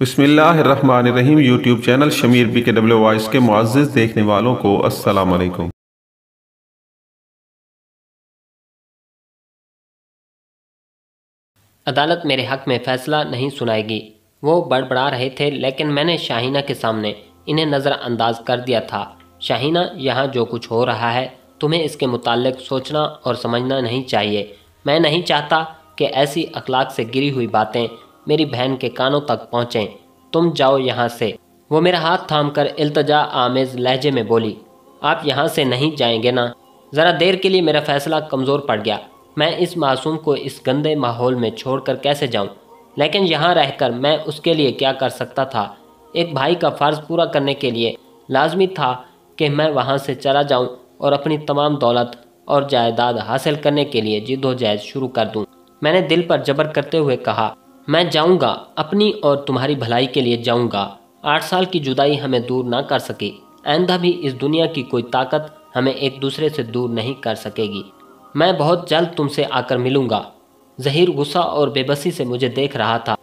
بسم اللہ الرحمن الرحیم۔ یوٹیوب چینل شمیر BKW وائس کے معزز دیکھنے والوں کو السلام علیکم۔ عدالت میرے حق میں فیصلہ نہیں سنائے گی۔ وہ بڑبڑا رہے تھے لیکن میں نے شاہینہ کے سامنے انہیں نظر انداز کر دیا تھا۔ شاہینہ، یہاں جو کچھ ہو رہا ہے تمہیں اس کے متعلق سوچنا اور سمجھنا نہیں چاہیے۔ میں نہیں چاہتا کہ ایسی اخلاق سے گری ہوئی باتیں میری بہن کے کانوں تک پہنچیں۔ تم جاؤ یہاں سے۔ وہ میرا ہاتھ تھام کر التجا آمیز لہجے میں بولی، آپ یہاں سے نہیں جائیں گے نا؟ ذرا دیر کے لیے میرا فیصلہ کمزور پڑ گیا۔ میں اس معصوم کو اس گندے ماحول میں چھوڑ کر کیسے جاؤں؟ لیکن یہاں رہ کر میں اس کے لیے کیا کر سکتا تھا؟ ایک بھائی کا فرض پورا کرنے کے لیے لازمی تھا کہ میں وہاں سے چلا جاؤں اور اپنی تمام دولت اور جائیداد حاصل کرنے کے لیے جدوجہد شروع کر دوں۔ میں نے دل پر جبر کرتے ہوئے کہا، میں جاؤں گا، اپنی اور تمہاری بھلائی کے لیے جاؤں گا۔ 8 سال کی جدائی ہمیں دور نہ کر سکی، آئندہ بھی اس دنیا کی کوئی طاقت ہمیں ایک دوسرے سے دور نہیں کر سکے گی۔ میں بہت جلد تم سے آ کر ملوں گا۔ ظہیر غصہ اور بے بسی سے مجھے دیکھ رہا تھا۔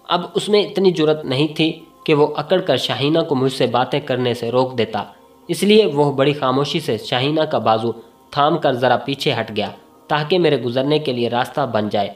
اب اس میں اتنی جرأت نہیں تھی کہ وہ اکڑ کر شاہینہ کو مجھ سے باتیں کرنے سے روک دیتا، اس لیے وہ بڑی خاموشی سے شاہینہ کا بازو تھام کر ذرا پیچھے ہٹ گیا تاکہ میرے گزرنے کے لیے راستہ بن جائے۔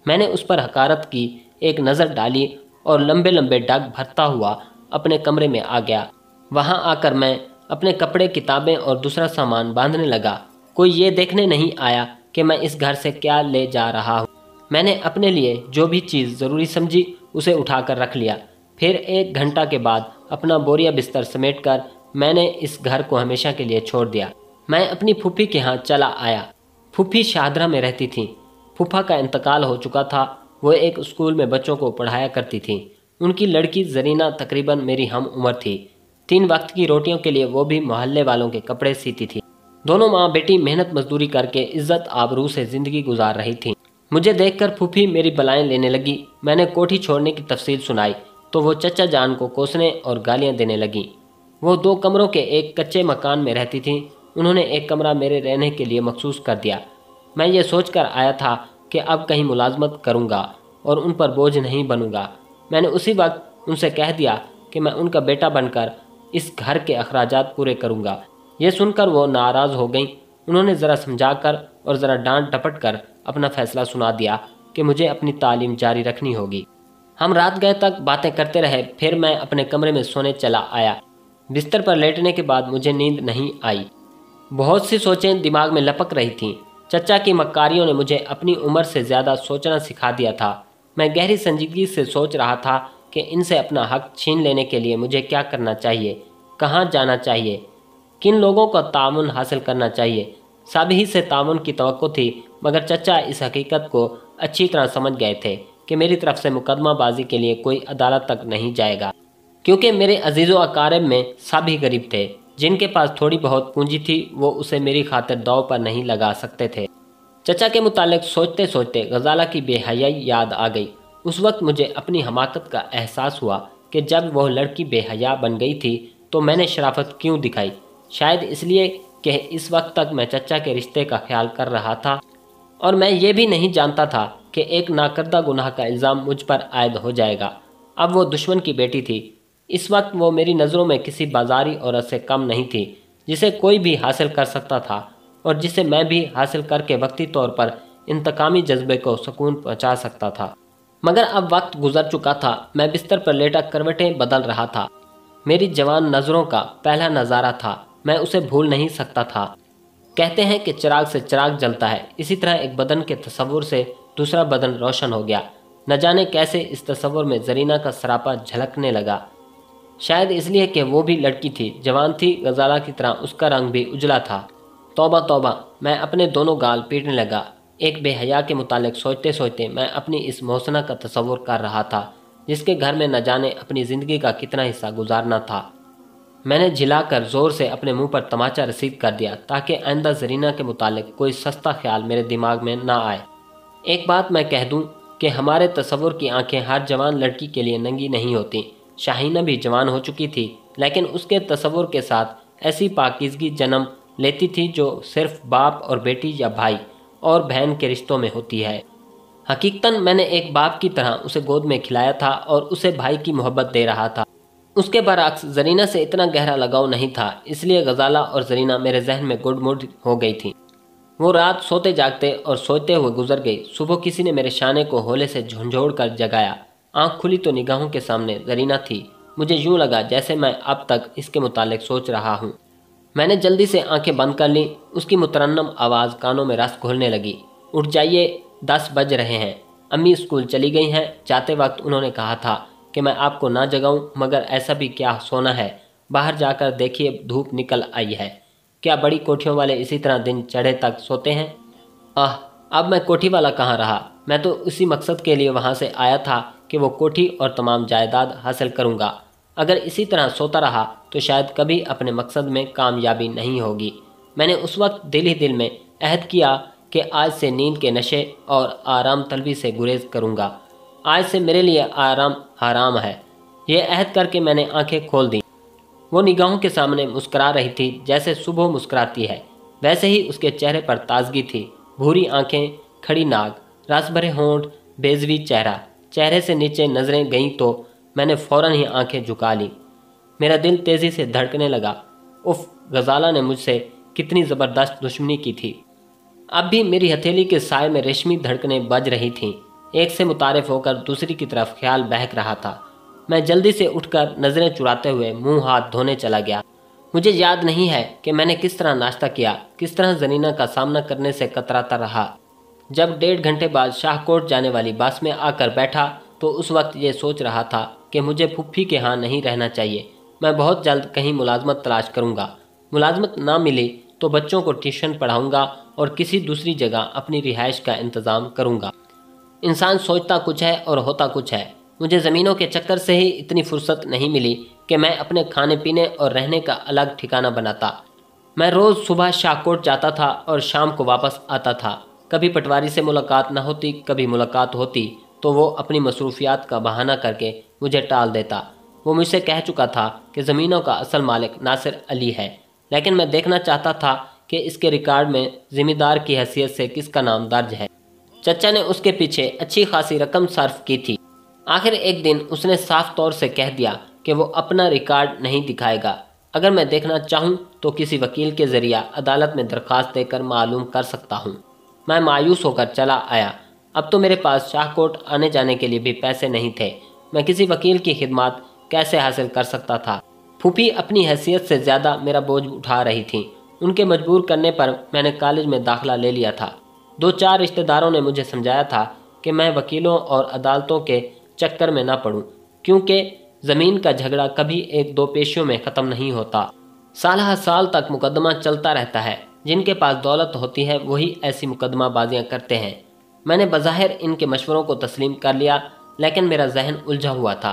میں نے اس پر حقارت کی ایک نظر ڈالی اور لمبے لمبے ڈگ بھرتا ہوا اپنے کمرے میں آ گیا۔ وہاں آ کر میں اپنے کپڑے، کتابیں اور دوسرا سامان باندھنے لگا۔ کوئی یہ دیکھنے نہیں آیا کہ میں اس گھر سے کیا لے جا رہا ہوں۔ میں نے اپنے لیے جو بھی چیز ضروری سمجھی اسے اٹھا کر رکھ لیا۔ پھر 1 گھنٹہ کے بعد اپنا بوریا بستر سمیٹ کر میں نے اس گھر کو ہمیشہ کے لیے چھوڑ دیا۔ میں اپنی پھوپھی کے ہاں چلا آیا۔ پھوپھی شاہدرہ میں رہتی تھیں۔ پھوپھا کا انتقال ہو چکا تھا۔ وہ ایک اسکول میں بچوں کو پڑھایا کرتی تھیں۔ ان کی لڑکی زرینہ تقریباً میری ہم عمر تھی۔ 3 وقت کی روٹیوں کے لیے وہ بھی محلے والوں کے کپڑے سیتی تھی۔ دونوں ماں بیٹی محنت مزدوری کر کے عزت آبرو سے زندگی گزار رہی تھیں۔ مجھے دیکھ کر پھوپھی میری بلائیں لینے لگی۔ میں نے کوٹھی چھوڑنے کی تفصیل سنائی تو وہ چچا جان کو کوسنے اور گالیاں دینے لگیں۔ وہ 2 کمروں کے ایک کچے مکان میں رہتی تھیں۔ انہوں نے ایک کمرہ میرے رہنے کے لیے مخصوص کر دیا۔ میں یہ سوچ کر آیا تھا کہ اب کہیں ملازمت کروں گا اور ان پر بوجھ نہیں بنوں گا۔ میں نے اسی وقت ان سے کہہ دیا کہ میں ان کا بیٹا بن کر اس گھر کے اخراجات پورے کروں گا۔ یہ سن کر وہ ناراض ہو گئیں۔ انہوں نے ذرا سمجھا کر اور ذرا ڈانٹ ڈپٹ کر اپنا فیصلہ سنا دیا کہ مجھے اپنی تعلیم جاری رکھنی ہوگی۔ ہم رات گئے تک باتیں کرتے رہے۔ پھر میں اپنے کمرے میں سونے چلا آیا۔ بستر پر لیٹنے کے بعد مجھے نیند نہیں آئی۔ بہت سی سوچیں دماغ میں لپک رہی تھیں۔ چچا کی مکاریوں نے مجھے اپنی عمر سے زیادہ سوچنا سکھا دیا تھا۔ میں گہری سنجیدگی سے سوچ رہا تھا کہ ان سے اپنا حق چھین لینے کے لیے مجھے کیا کرنا چاہیے، کہاں جانا چاہیے، کن لوگوں کا تعاون حاصل کرنا چاہیے۔ سب ہی سے تعاون کی توقع تھی، مگر چچا اس حقیقت کو اچھی طرح سمجھ گئے تھے کہ میری طرف سے مقدمہ بازی کے لیے کوئی عدالت تک نہیں جائے گا، کیونکہ میرے عزیز و اقارب میں سب ہی غریب تھے۔ جن کے پاس تھوڑی بہت پونجی تھی وہ اسے میری خاطر داؤ پر نہیں لگا سکتے تھے۔ چچا کے متعلق سوچتے سوچتے غزالہ کی بے حیائی یاد آ گئی۔ اس وقت مجھے اپنی حماقت کا احساس ہوا کہ جب وہ لڑکی بے حیا بن گئی تھی تو میں نے شرافت کیوں دکھائی؟ شاید اس لیے کہ اس وقت تک میں چچا کے رشتے کا خیال کر رہا تھا اور میں یہ بھی نہیں جانتا تھا کہ ایک ناکردہ گناہ کا الزام مجھ پر عائد ہو جائے گا۔ اب وہ دشمن کی بیٹی تھی۔ اس وقت وہ میری نظروں میں کسی بازاری عورت سے کم نہیں تھی جسے کوئی بھی حاصل کر سکتا تھا اور جسے میں بھی حاصل کر کے وقتی طور پر انتقامی جذبے کو سکون پہنچا سکتا تھا۔ مگر اب وقت گزر چکا تھا۔ میں بستر پر لیٹا کروٹیں بدل رہا تھا۔ میری جوان نظروں کا پہلا نظارہ تھا، میں اسے بھول نہیں سکتا تھا۔ کہتے ہیں کہ چراغ سے چراغ جلتا ہے، اسی طرح ایک بدن کے تصور سے دوسرا بدن روشن ہو گیا۔ نہ جانے کیسے اس تصور میں زرینہ کا سراپا جھلکنے لگا۔ شاید اس لیے کہ وہ بھی لڑکی تھی، جوان تھی، غزالہ کی طرح اس کا رنگ بھی اجلا تھا۔ توبہ توبہ، میں اپنے دونوں گال پیٹنے لگا۔ ایک بے حیا کے متعلق سوچتے سوچتے میں اپنی اس محسنہ کا تصور کر رہا تھا جس کے گھر میں نہ جانے اپنی زندگی کا کتنا حصہ گزارنا تھا۔ میں نے جھلا کر زور سے اپنے منہ پر تماچا رسید کر دیا تاکہ آئندہ زرینہ کے متعلق کوئی سستا خیال میرے دماغ میں نہ آئے۔ ایک بات میں کہہ دوں کہ ہمارے تصور کی آنکھیں ہر جوان لڑکی کے لیے ننگی نہیں ہوتی۔ شاہینہ بھی جوان ہو چکی تھی لیکن اس کے تصور کے ساتھ ایسی پاکیزگی جنم لیتی تھی جو صرف باپ اور بیٹی یا بھائی اور بہن کے رشتوں میں ہوتی ہے۔ हकीकतन मैंने एक बाप की तरह उसे गोद में खिलाया था और उसे भाई की मोहब्बत दे रहा था। उसके बरअक्स जरीना से इतना गहरा लगाव नहीं था, इसलिए गजाला और जरीना मेरे जहन में गुडमुड हो गई थी। वो रात सोते जागते और सोते हुए गुजर गई। सुबह किसी ने मेरे शाने को होले से झंझोड़ कर जगाया। आंख खुली तो निगाहों के सामने जरीना थी। मुझे यूं लगा जैसे मैं अब तक इसके मुतालिक सोच रहा हूँ। मैंने जल्दी से आंखें बंद कर ली। उसकी मुतरन्नम आवाज़ कानों में रस घोलने लगी। उठ जाइए, 10 बज रहे हैं। अम्मी स्कूल चली गई हैं। जाते वक्त उन्होंने कहा था कि मैं आपको ना जगाऊं, मगर ऐसा भी क्या सोना है। बाहर जाकर देखिए, धूप निकल आई है। क्या बड़ी कोठियों वाले इसी तरह दिन चढ़े तक सोते हैं? अब मैं कोठी वाला कहाँ रहा। मैं तो उसी मकसद के लिए वहाँ से आया था कि वो कोठी और तमाम जायदाद हासिल करूँगा। अगर इसी तरह सोता रहा तो शायद कभी अपने मकसद में कामयाबी नहीं होगी। मैंने उस वक्त दिल ही दिल में अहद किया कि आज से नींद के नशे और आराम तलबी से गुरेज करूँगा। आज से मेरे लिए आराम हराम है। ये अहद करके मैंने आंखें खोल दी। वो निगाहों के सामने मुस्करा रही थी जैसे सुबह मुस्कराती है। वैसे ही उसके चेहरे पर ताजगी थी। भूरी आंखें, खड़ी नाक, रस भरे होंठ, बेज़वी चेहरा। चेहरे से नीचे नजरें गईं तो मैंने फौरन ही आंखें झुका ली। मेरा दिल तेजी से धड़कने लगा। उफ, गजाला ने मुझसे कितनी ज़बरदस्त दुश्मनी की थी। अब भी मेरी हथेली के साए में रेशमी धड़कनें बज रही थीं। एक से मुतारिफ होकर दूसरी की तरफ ख्याल बहक रहा था। मैं जल्दी से उठकर नज़रें चुराते हुए मुंह हाथ धोने चला गया। मुझे याद नहीं है कि मैंने किस तरह नाश्ता किया, किस तरह जनीना का सामना करने से कतराता रहा। जब 1.5 घंटे बाद शाहकोट जाने वाली बस में आकर बैठा तो उस वक्त ये सोच रहा था कि मुझे फुफ्फी के यहाँ नहीं रहना चाहिए। मैं बहुत जल्द कहीं मुलाजमत तलाश करूँगा। मुलाजमत ना मिली तो बच्चों को ट्यूशन पढ़ाऊँगा और किसी दूसरी जगह अपनी रिहाइश का इंतज़ाम करूँगा। इंसान सोचता कुछ है और होता कुछ है। मुझे ज़मीनों के चक्कर से ही इतनी फुर्सत नहीं मिली कि मैं अपने खाने पीने और रहने का अलग ठिकाना बनाता। मैं रोज़ सुबह शाहकोट जाता था और शाम को वापस आता था। कभी पटवारी से मुलाकात न होती, कभी मुलाकात होती तो वो अपनी मसरूफियात का बहाना करके मुझे टाल देता। वो मुझसे कह चुका था कि ज़मीनों का असल मालिक नासिर अली है, लेकिन मैं देखना चाहता था कि इसके रिकॉर्ड में ज़िम्मेदार की हैसियत से किसका नाम दर्ज है। चचा ने उसके पीछे अच्छी खासी रकम सर्फ की थी। आखिर एक दिन उसने साफ तौर से कह दिया कि वो अपना रिकॉर्ड नहीं दिखाएगा। अगर मैं देखना चाहूँ तो किसी वकील के ज़रिया अदालत में दरख्वास्त देकर मालूम कर सकता हूँ। मैं मायूस होकर चला आया। अब तो मेरे पास शाहकोट आने जाने के लिए भी पैसे नहीं थे। मैं किसी वकील की खिदमत कैसे हासिल कर सकता था। फूफी अपनी हैसियत से ज़्यादा मेरा बोझ उठा रही थी। उनके मजबूर करने पर मैंने कॉलेज में दाखिला ले लिया था। 2-4 रिश्तेदारों ने मुझे समझाया था कि मैं वकीलों और अदालतों के चक्कर में ना पड़ूं, क्योंकि ज़मीन का झगड़ा कभी 1-2 पेशियों में ख़त्म नहीं होता। साल साल तक मुकदमा चलता रहता है। जिनके पास दौलत होती है वही ऐसी मुकदमाबाजियाँ करते हैं। मैंने बज़ाहिर इनके मशवरों को तस्लीम कर लिया, लेकिन मेरा जहन उलझा हुआ था।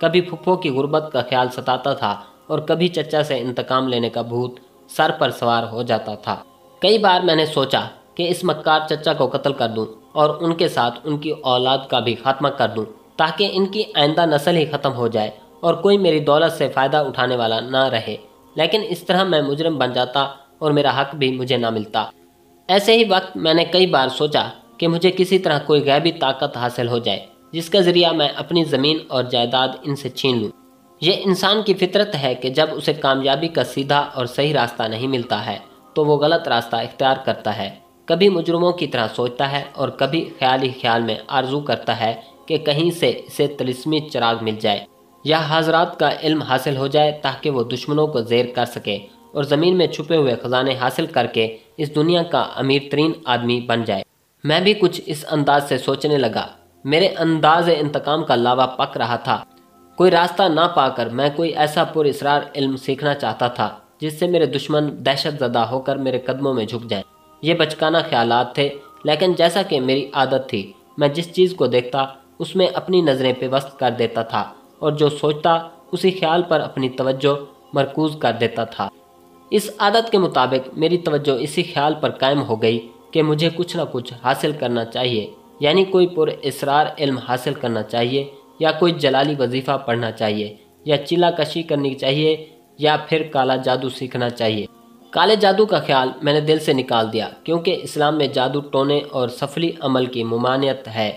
कभी फुफ्फो की गुर्बत का ख्याल सताता था और कभी चचा से इंतकाम लेने का भूत सर पर सवार हो जाता था। कई बार मैंने सोचा कि इस मक्कार चचा को कत्ल कर दूं और उनके साथ उनकी औलाद का भी खात्मा कर दूं, ताकि इनकी आइंदा नस्ल ही ख़त्म हो जाए और कोई मेरी दौलत से फ़ायदा उठाने वाला ना रहे। लेकिन इस तरह मैं मुजरिम बन जाता और मेरा हक भी मुझे ना मिलता। ऐसे ही वक्त मैंने कई बार सोचा कि मुझे किसी तरह कोई गैबी ताकत हासिल हो जाए जिसका ज़रिया मैं अपनी ज़मीन और जायदाद इनसे छीन लूँ। ये इंसान की फितरत है कि जब उसे कामयाबी का सीधा और सही रास्ता नहीं मिलता है तो वो गलत रास्ता इख्तियार करता है। कभी मुजरिमों की तरह सोचता है और कभी ख्याल ही ख्याल में आरजू करता है कि कहीं से इसे तिलिस्मी चिराग मिल जाए या हज़रात का इल्म हासिल हो जाए, ताकि वो दुश्मनों को ज़ेर कर सके और ज़मीन में छुपे हुए ख़जाने हासिल करके इस दुनिया का अमीर तरीन आदमी बन जाए। मैं भी कुछ इस अंदाज से सोचने लगा। मेरे अंदाज इंतकाम का लावा पक रहा था। कोई रास्ता ना पाकर मैं कोई ऐसा पुरअसरार इल्म सीखना चाहता था जिससे मेरे दुश्मन दहशत ज़दा होकर मेरे कदमों में झुक जाएं। ये बचकाना ख्यालात थे, लेकिन जैसा कि मेरी आदत थी, मैं जिस चीज़ को देखता उसमें अपनी नज़रें पेवस्त कर देता था और जो सोचता उसी ख्याल पर अपनी तवज्जो मरकूज़ कर देता था। इस आदत के मुताबिक मेरी तवज्जो इसी ख्याल पर कायम हो गई कि मुझे कुछ ना कुछ हासिल करना चाहिए, यानी कोई पुरअसरार इल्म हासिल करना चाहिए, या कोई जलाली वजीफ़ा पढ़ना चाहिए, या चिल्ला कशी करनी चाहिए, या फिर काला जादू सीखना चाहिए। काले जादू का ख्याल मैंने दिल से निकाल दिया, क्योंकि इस्लाम में जादू टोने और सफली अमल की ममानियत है।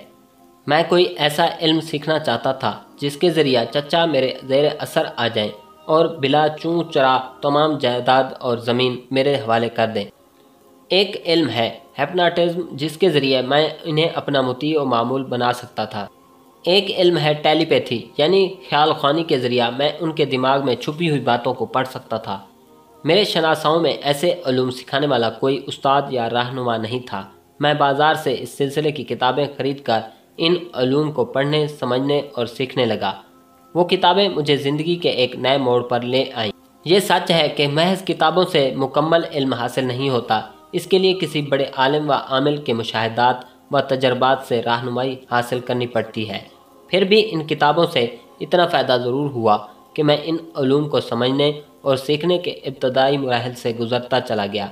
میں کوئی ایسا علم سیکھنا چاہتا تھا جس کے ذریعہ چچا میرے زیر اثر آ جائیں اور بلا چون چرا تمام جائیداد اور زمین میرے حوالے کر دیں۔ ایک علم ہے ہپناٹزم، جس کے ذریعے میں انہیں اپنا مطیع و معمول بنا سکتا تھا۔ ایک علم ہے ٹیلی پیتھی، یعنی خیال خوانی کے ذریعہ میں ان کے دماغ میں چھپی ہوئی باتوں کو پڑھ سکتا تھا۔ میرے شناساؤں میں ایسے علوم سکھانے والا کوئی استاد یا رہنما نہیں تھا۔ میں بازار سے اس سلسلے کی کتابیں خرید کر ان علوم کو پڑھنے، سمجھنے اور سیکھنے لگا۔ وہ کتابیں مجھے زندگی کے ایک نئے موڑ پر لے آئیں۔ یہ سچ ہے کہ محض کتابوں سے مکمل علم حاصل نہیں ہوتا، اس کے لیے کسی بڑے عالم و عامل کے مشاہدات و تجربات سے رہنمائی حاصل کرنی پڑتی ہے۔ پھر بھی ان کتابوں سے اتنا فائدہ ضرور ہوا کہ میں ان علوم کو سمجھنے اور سیکھنے کے ابتدائی مراحل سے گزرتا چلا گیا۔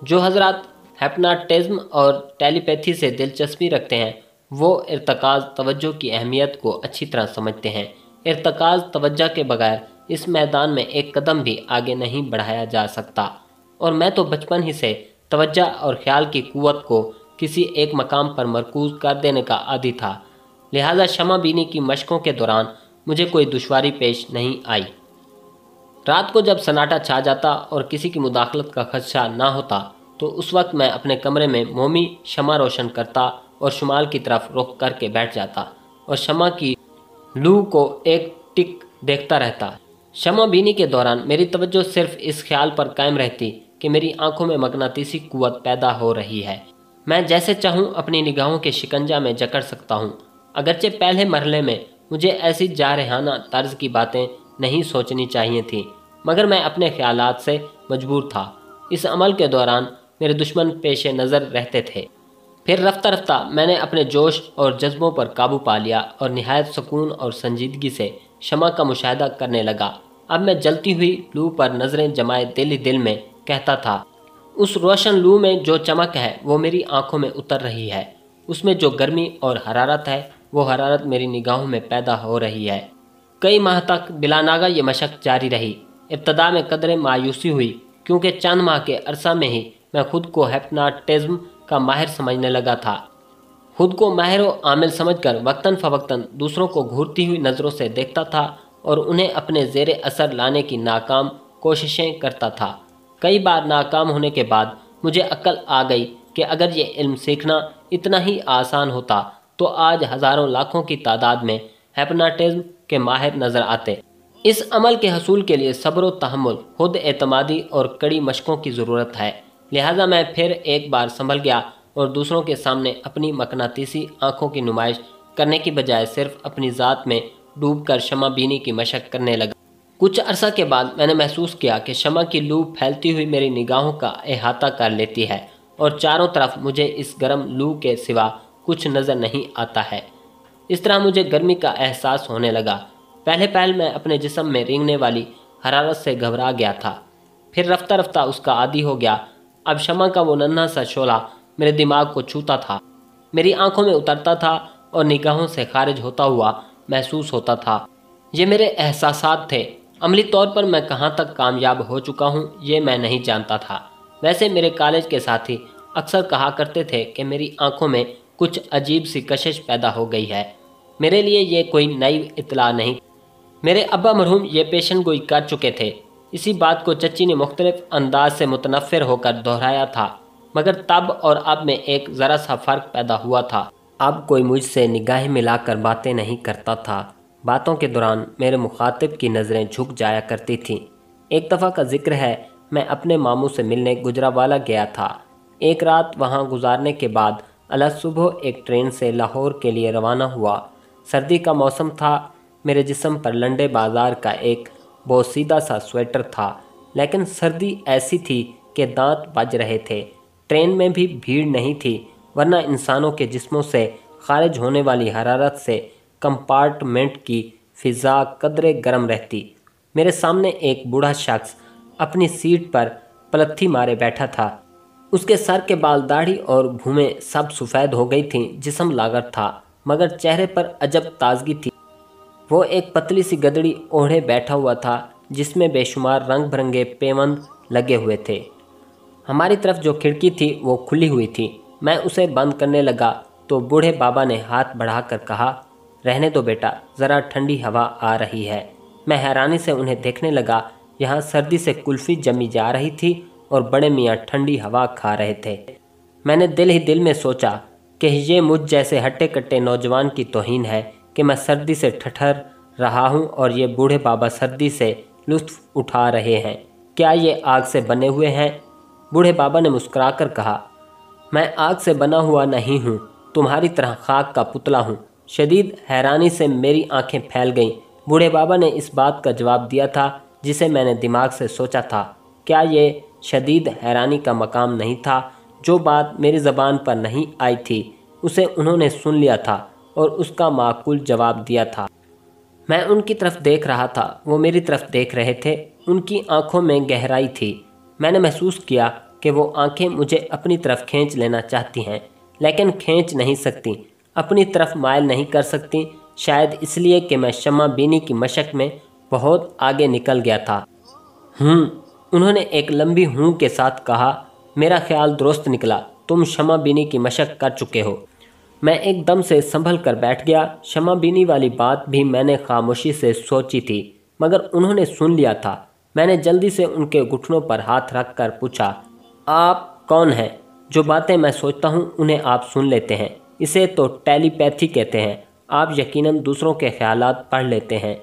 جو حضرات ہپناٹزم اور ٹیلی پیتھی سے دلچسپی رکھتے ہیں وہ ارتکاز توجہ کی اہمیت کو اچھی طرح سمجھتے ہیں۔ ارتکاز توجہ کے بغیر اس میدان میں ایک قدم بھی آگے نہیں بڑھایا جا سکتا، اور میں تو بچپن ہی سے توجہ اور خیال کی قوت کو کسی ایک مقام پر مرکوز کر دینے کا عادی تھا، لہذا شمع بینی کی مشقوں کے دوران مجھے کوئی دشواری پیش نہیں آئی۔ رات کو جب سناٹا چھا جاتا اور کسی کی مداخلت کا خدشہ نہ ہوتا تو اس وقت میں اپنے کمرے میں مومی شمع روشن کرتا اور شمال کی طرف رخ کر کے بیٹھ جاتا اور شمع کی لو کو ایک ٹک دیکھتا رہتا۔ شمع بینی کے دوران میری توجہ صرف اس خیال پر قائم رہتی کہ میری آنکھوں میں مغناطیسی قوت پیدا ہو رہی ہے۔ میں جیسے چاہوں اپنی نگاہوں کے شکنجہ میں جکڑ سکتا ہوں۔ اگرچہ پہلے مرحلے میں مجھے ایسی جارحانہ طرز کی باتیں نہیں سوچنی چاہیے تھیں، مگر میں اپنے خیالات سے مجبور تھا۔ اس عمل کے دوران میرے دشمن پیش نظر رہتے تھے۔ پھر رفتہ رفتہ میں نے اپنے جوش اور جذبوں پر قابو پا لیا اور نہایت سکون اور سنجیدگی سے شمع کا مشاہدہ کرنے لگا۔ اب میں جلتی ہوئی لو پر نظریں جمائے دل ہی دل میں کہتا تھا، اس روشن لو میں جو چمک ہے وہ میری آنکھوں میں اتر رہی ہے، اس میں جو گرمی اور حرارت ہے وہ حرارت میری نگاہوں میں پیدا ہو رہی ہے۔ کئی ماہ تک بلا ناغہ یہ مشق جاری رہی۔ ابتدا میں قدرے مایوسی ہوئی، کیونکہ چند ماہ کے عرصہ میں ہی میں خود کو ہپناٹزم کا ماہر سمجھنے لگا تھا۔ خود کو ماہر و عامل سمجھ کر وقتاً فوقتاً دوسروں کو گھورتی ہوئی نظروں سے دیکھتا تھا اور انہیں اپنے زیر اثر لانے کی ناکام کوششیں کرتا تھا۔ کئی بار ناکام ہونے کے بعد مجھے عقل آ گئی کہ اگر یہ علم سیکھنا اتنا ہی آسان ہوتا تو آج ہزاروں لاکھوں کی تعداد میں ہپناٹزم کے ماہر نظر آتے۔ اس عمل کے حصول کے لیے صبر و تحمل، خود اعتمادی اور کڑی مشقوں کی ضرورت ہے، لہٰذا میں پھر ایک بار سنبھل گیا اور دوسروں کے سامنے اپنی مقناطیسی آنکھوں کی نمائش کرنے کی بجائے صرف اپنی ذات میں ڈوب کر شمع بینی کی مشق کرنے لگا۔ کچھ عرصہ کے بعد میں نے محسوس کیا کہ شمع کی لو پھیلتی ہوئی میری نگاہوں کا احاطہ کر لیتی ہے اور چاروں طرف مجھے اس گرم لو کے سوا کچھ نظر نہیں آتا ہے۔ اس طرح مجھے گرمی کا احساس ہونے لگا۔ پہلے پہل میں اپنے جسم میں رینگنے والی حرارت سے گھبرا گیا تھا، پھر رفتہ رفتہ اس کا عادی ہو گیا۔ اب شمع کا وہ ننھا سا شعلہ میرے دماغ کو چھوتا تھا، میری آنکھوں میں اترتا تھا اور نگاہوں سے خارج ہوتا ہوا محسوس ہوتا تھا۔ یہ میرے احساسات تھے۔ عملی طور پر میں کہاں تک کامیاب ہو چکا ہوں یہ میں نہیں جانتا تھا۔ ویسے میرے کالج کے ساتھی اکثر کہا کرتے تھے کہ میری آنکھوں میں کچھ عجیب سی کشش پیدا ہو گئی ہے۔ میرے لیے یہ کوئی نئی اطلاع نہیں۔ میرے ابا مرحوم یہ پیشن گوئی کر چکے تھے۔ اسی بات کو چچی نے مختلف انداز سے متنفر ہو کر دہرایا تھا، مگر تب اور اب میں ایک ذرا سا فرق پیدا ہوا تھا۔ اب کوئی مجھ سے نگاہیں ملا کر باتیں نہیں کرتا تھا۔ باتوں کے دوران میرے مخاطب کی نظریں جھک جایا کرتی تھیں۔ ایک دفعہ کا ذکر ہے، میں اپنے ماموں سے ملنے گجرانوالہ گیا تھا۔ ایک رات وہاں گزارنے کے بعد صبح ایک ٹرین سے لاہور کے لیے روانہ ہوا۔ سردی کا موسم تھا۔ میرے جسم پر لنڈے بازار کا ایک بوسیدہ سا سویٹر تھا، لیکن سردی ایسی تھی کہ دانت بج رہے تھے۔ ٹرین میں بھی بھیڑ نہیں تھی، ورنہ انسانوں کے جسموں سے خارج ہونے والی حرارت سے کمپارٹمنٹ کی فضا قدرے گرم رہتی۔ میرے سامنے ایک بوڑھا شخص اپنی سیٹ پر پلتھی مارے بیٹھا تھا۔ اس کے سر کے بال، داڑھی اور بھومیں سب سفید ہو گئی تھیں۔ جسم لاغر تھا، مگر چہرے پر عجب تازگی تھی۔ وہ ایک پتلی سی گدڑی اوڑھے بیٹھا ہوا تھا جس میں بے شمار رنگ برنگے پیوند لگے ہوئے تھے۔ ہماری طرف جو کھڑکی تھی وہ کھلی ہوئی تھی۔ میں اسے بند کرنے لگا तो बूढ़े बाबा ने हाथ बढ़ाकर कहा, रहने दो बेटा, ज़रा ठंडी हवा आ रही है। मैं हैरानी से उन्हें देखने लगा। यहाँ सर्दी से कुल्फ़ी जमी जा रही थी और बड़े मियाँ ठंडी हवा खा रहे थे। मैंने दिल ही दिल में सोचा कि ये मुझ जैसे हट्टे कट्टे नौजवान की तौहीन है कि मैं सर्दी से ठठर रहा हूँ और ये बूढ़े बाबा सर्दी से लुत्फ़ उठा रहे हैं। क्या ये आग से बने हुए हैं? बूढ़े बाबा ने मुस्कुराकर कहा, मैं आग से बना हुआ नहीं हूँ, तुम्हारी तरह खाक का पुतला हूँ। शदीद हैरानी से मेरी आंखें फैल गईं। बूढ़े बाबा ने इस बात का जवाब दिया था जिसे मैंने दिमाग से सोचा था। क्या ये शदीद हैरानी का मकाम नहीं था? जो बात मेरी ज़बान पर नहीं आई थी उसे उन्होंने सुन लिया था और उसका माकूल जवाब दिया था। मैं उनकी तरफ देख रहा था, वो मेरी तरफ देख रहे थे। उनकी आंखों में गहराई थी। मैंने महसूस किया कि वो आंखें मुझे अपनी तरफ खींच लेना चाहती हैं, लेकिन खींच नहीं सकती, अपनी तरफ मायल नहीं कर सकती। शायद इसलिए कि मैं शम्मा बीनी की मशक में बहुत आगे निकल गया था। उन्होंने एक लंबी हूँ के साथ कहा, मेरा ख्याल दुरुस्त निकला, तुम शम्मा बीनी की मशक कर चुके हो। मैं एकदम से संभल कर बैठ गया। शम्मा बीनी वाली बात भी मैंने खामोशी से सोची थी, मगर उन्होंने सुन लिया था। मैंने जल्दी से उनके घुटनों पर हाथ रख कर पूछा, आप कौन हैं? जो बातें मैं सोचता हूँ उन्हें आप सुन लेते हैं। इसे तो टेलीपैथी कहते हैं। आप यकीनन दूसरों के ख्यालात पढ़ लेते हैं।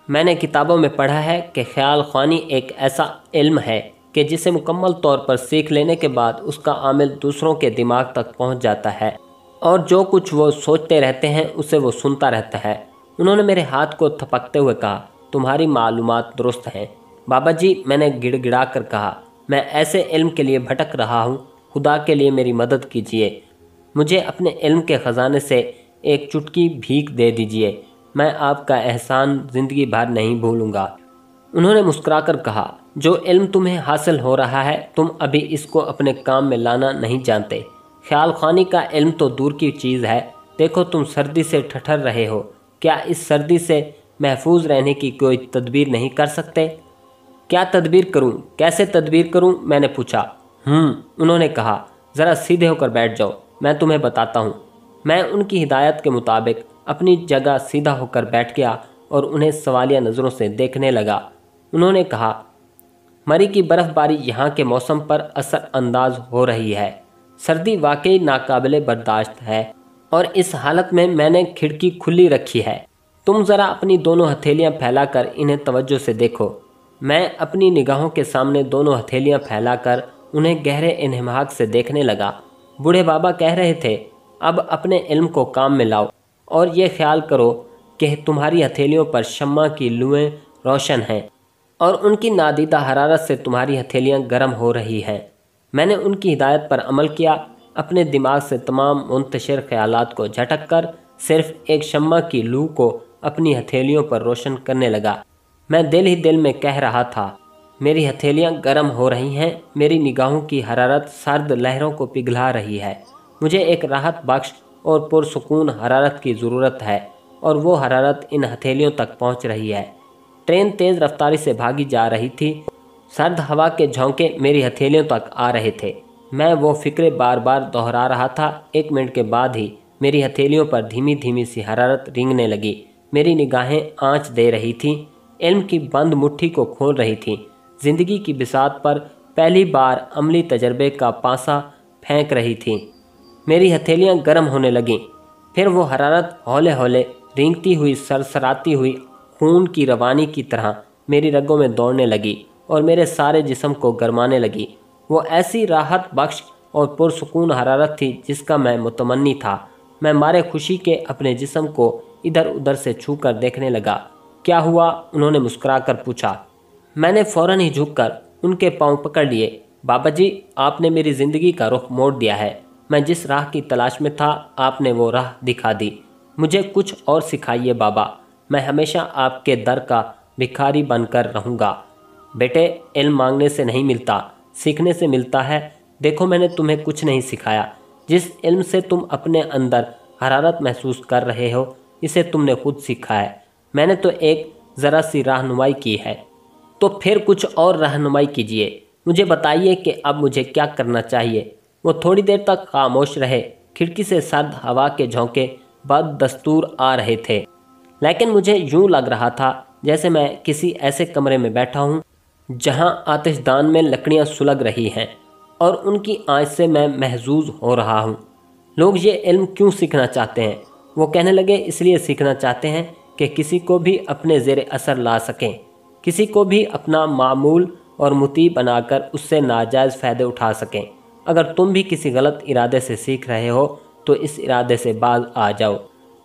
मैंने किताबों में पढ़ा है कि ख्याल ख्वानी एक ऐसा इल्म है कि जिसे मुकम्मल तौर पर सीख लेने के बाद उसका आमिल दूसरों के दिमाग तक पहुँच जाता है और जो कुछ वो सोचते रहते हैं उसे वो सुनता रहता है। उन्होंने मेरे हाथ को थपकते हुए कहा, तुम्हारी मालूमात दुरुस्त हैं बाबा जी। मैंने गिड़गिड़ा कर कहा, मैं ऐसे इल्म के लिए भटक रहा हूँ, खुदा के लिए मेरी मदद कीजिए। मुझे अपने इल्म के ख़जाने से एक चुटकी भीख दे दीजिए, मैं आपका एहसान ज़िंदगी भर नहीं भूलूंगा। उन्होंने मुस्कुराकर कहा, जो इल्म तुम्हें हासिल हो रहा है तुम अभी इसको अपने काम में लाना नहीं जानते। ख्याल ख्वानी का इल्म तो दूर की चीज़ है। देखो तुम सर्दी से ठठर रहे हो, क्या इस सर्दी से महफूज रहने की कोई तदबीर नहीं कर सकते? क्या तदबीर करूं? कैसे तदबीर करूं? मैंने पूछा। उन्होंने कहा, ज़रा सीधे होकर बैठ जाओ, मैं तुम्हें बताता हूं। मैं उनकी हिदायत के मुताबिक अपनी जगह सीधा होकर बैठ गया और उन्हें सवालिया नज़रों से देखने लगा। उन्होंने कहा, मरी की बर्फ़बारी यहाँ के मौसम पर असर अंदाज हो रही है। सर्दी वाकई नाकाबिले बर्दाश्त है और इस हालत में मैंने खिड़की खुली रखी है। तुम ज़रा अपनी दोनों हथेलियाँ फैलाकर इन्हें तवज्जो से देखो। मैं अपनी निगाहों के सामने दोनों हथेलियाँ फैलाकर उन्हें गहरे इन्हिमाक से देखने लगा। बूढ़े बाबा कह रहे थे, अब अपने इल्म को काम में लाओ और ये ख्याल करो कि तुम्हारी हथेलियों पर शम्मा की लुएं रोशन हैं और उनकी नादीदा हरारत से तुम्हारी हथेलियाँ गर्म हो रही हैं। मैंने उनकी हिदायत पर अमल किया। अपने दिमाग से तमाम मुंतशिर ख्यालात को झटक कर सिर्फ एक शम्मा की लू को अपनी हथेलियों पर रोशन करने लगा। मैं दिल ही दिल में कह रहा था, मेरी हथेलियाँ गर्म हो रही हैं, मेरी निगाहों की हरारत सर्द लहरों को पिघला रही है। मुझे एक राहत बख्श और पुरसुकून हरारत की ज़रूरत है और वो हरारत इन हथेलियों तक पहुंच रही है। ट्रेन तेज़ रफ्तारी से भागी जा रही थी। सर्द हवा के झोंके मेरी हथेलियों तक आ रहे थे। मैं वो फ़िक्रें बार बार दोहरा रहा था। 1 मिनट के बाद ही मेरी हथेलियों पर धीमी धीमी सी हरारत रेंगने लगी। मेरी निगाहें आँच दे रही थीं, इल्म की बंद मुट्ठी को खोल रही थीं, ज़िंदगी की बिसात पर पहली बार अमली तजर्बे का पासा फेंक रही थीं। मेरी हथेलियाँ गर्म होने लगीं। फिर वो हरारत हौले हौले रेंगती हुई, सरसराती हुई खून की रवानी की तरह मेरी रगों में दौड़ने लगी और मेरे सारे जिस्म को गरमाने लगी। वो ऐसी राहत बख्श और पुरसुकून हरारत थी जिसका मैं मुतमन्नी था। मैं मारे खुशी के अपने जिस्म को इधर उधर से छू कर देखने लगा। क्या हुआ? उन्होंने मुस्कुराकर पूछा। मैंने फ़ौरन ही झुककर उनके पांव पकड़ लिए। बाबा जी, आपने मेरी ज़िंदगी का रुख मोड़ दिया है। मैं जिस राह की तलाश में था आपने वो राह दिखा दी। मुझे कुछ और सिखाइए बाबा, मैं हमेशा आपके दर का भिखारी बनकर रहूँगा। बेटे, इल्म मांगने से नहीं मिलता, सीखने से मिलता है। देखो, मैंने तुम्हें कुछ नहीं सिखाया। जिस इल्म से तुम अपने अंदर हरारत महसूस कर रहे हो, इसे तुमने खुद सीखा है। मैंने तो एक ज़रा सी रहनुमाई की है, तो फिर कुछ और रहनुमाई कीजिए। मुझे बताइए कि अब मुझे क्या करना चाहिए। वो थोड़ी देर तक खामोश रहे। खिड़की से सर्द हवा के झोंके बदस्तूर आ रहे थे, लेकिन मुझे यूं लग रहा था जैसे मैं किसी ऐसे कमरे में बैठा हूं जहां आतिशदान में लकड़ियां सुलग रही हैं और उनकी आंच से मैं महजूज हो रहा हूं। लोग ये इल्म क्यों सीखना चाहते हैं? वो कहने लगे, इसलिए सीखना चाहते हैं कि किसी को भी अपने ज़ेर असर ला सकें, किसी को भी अपना मामूल और मुती बनाकर उससे नाजायज़ फ़ायदे उठा सकें। अगर तुम भी किसी गलत इरादे से सीख रहे हो तो इस इरादे से बाज आ जाओ।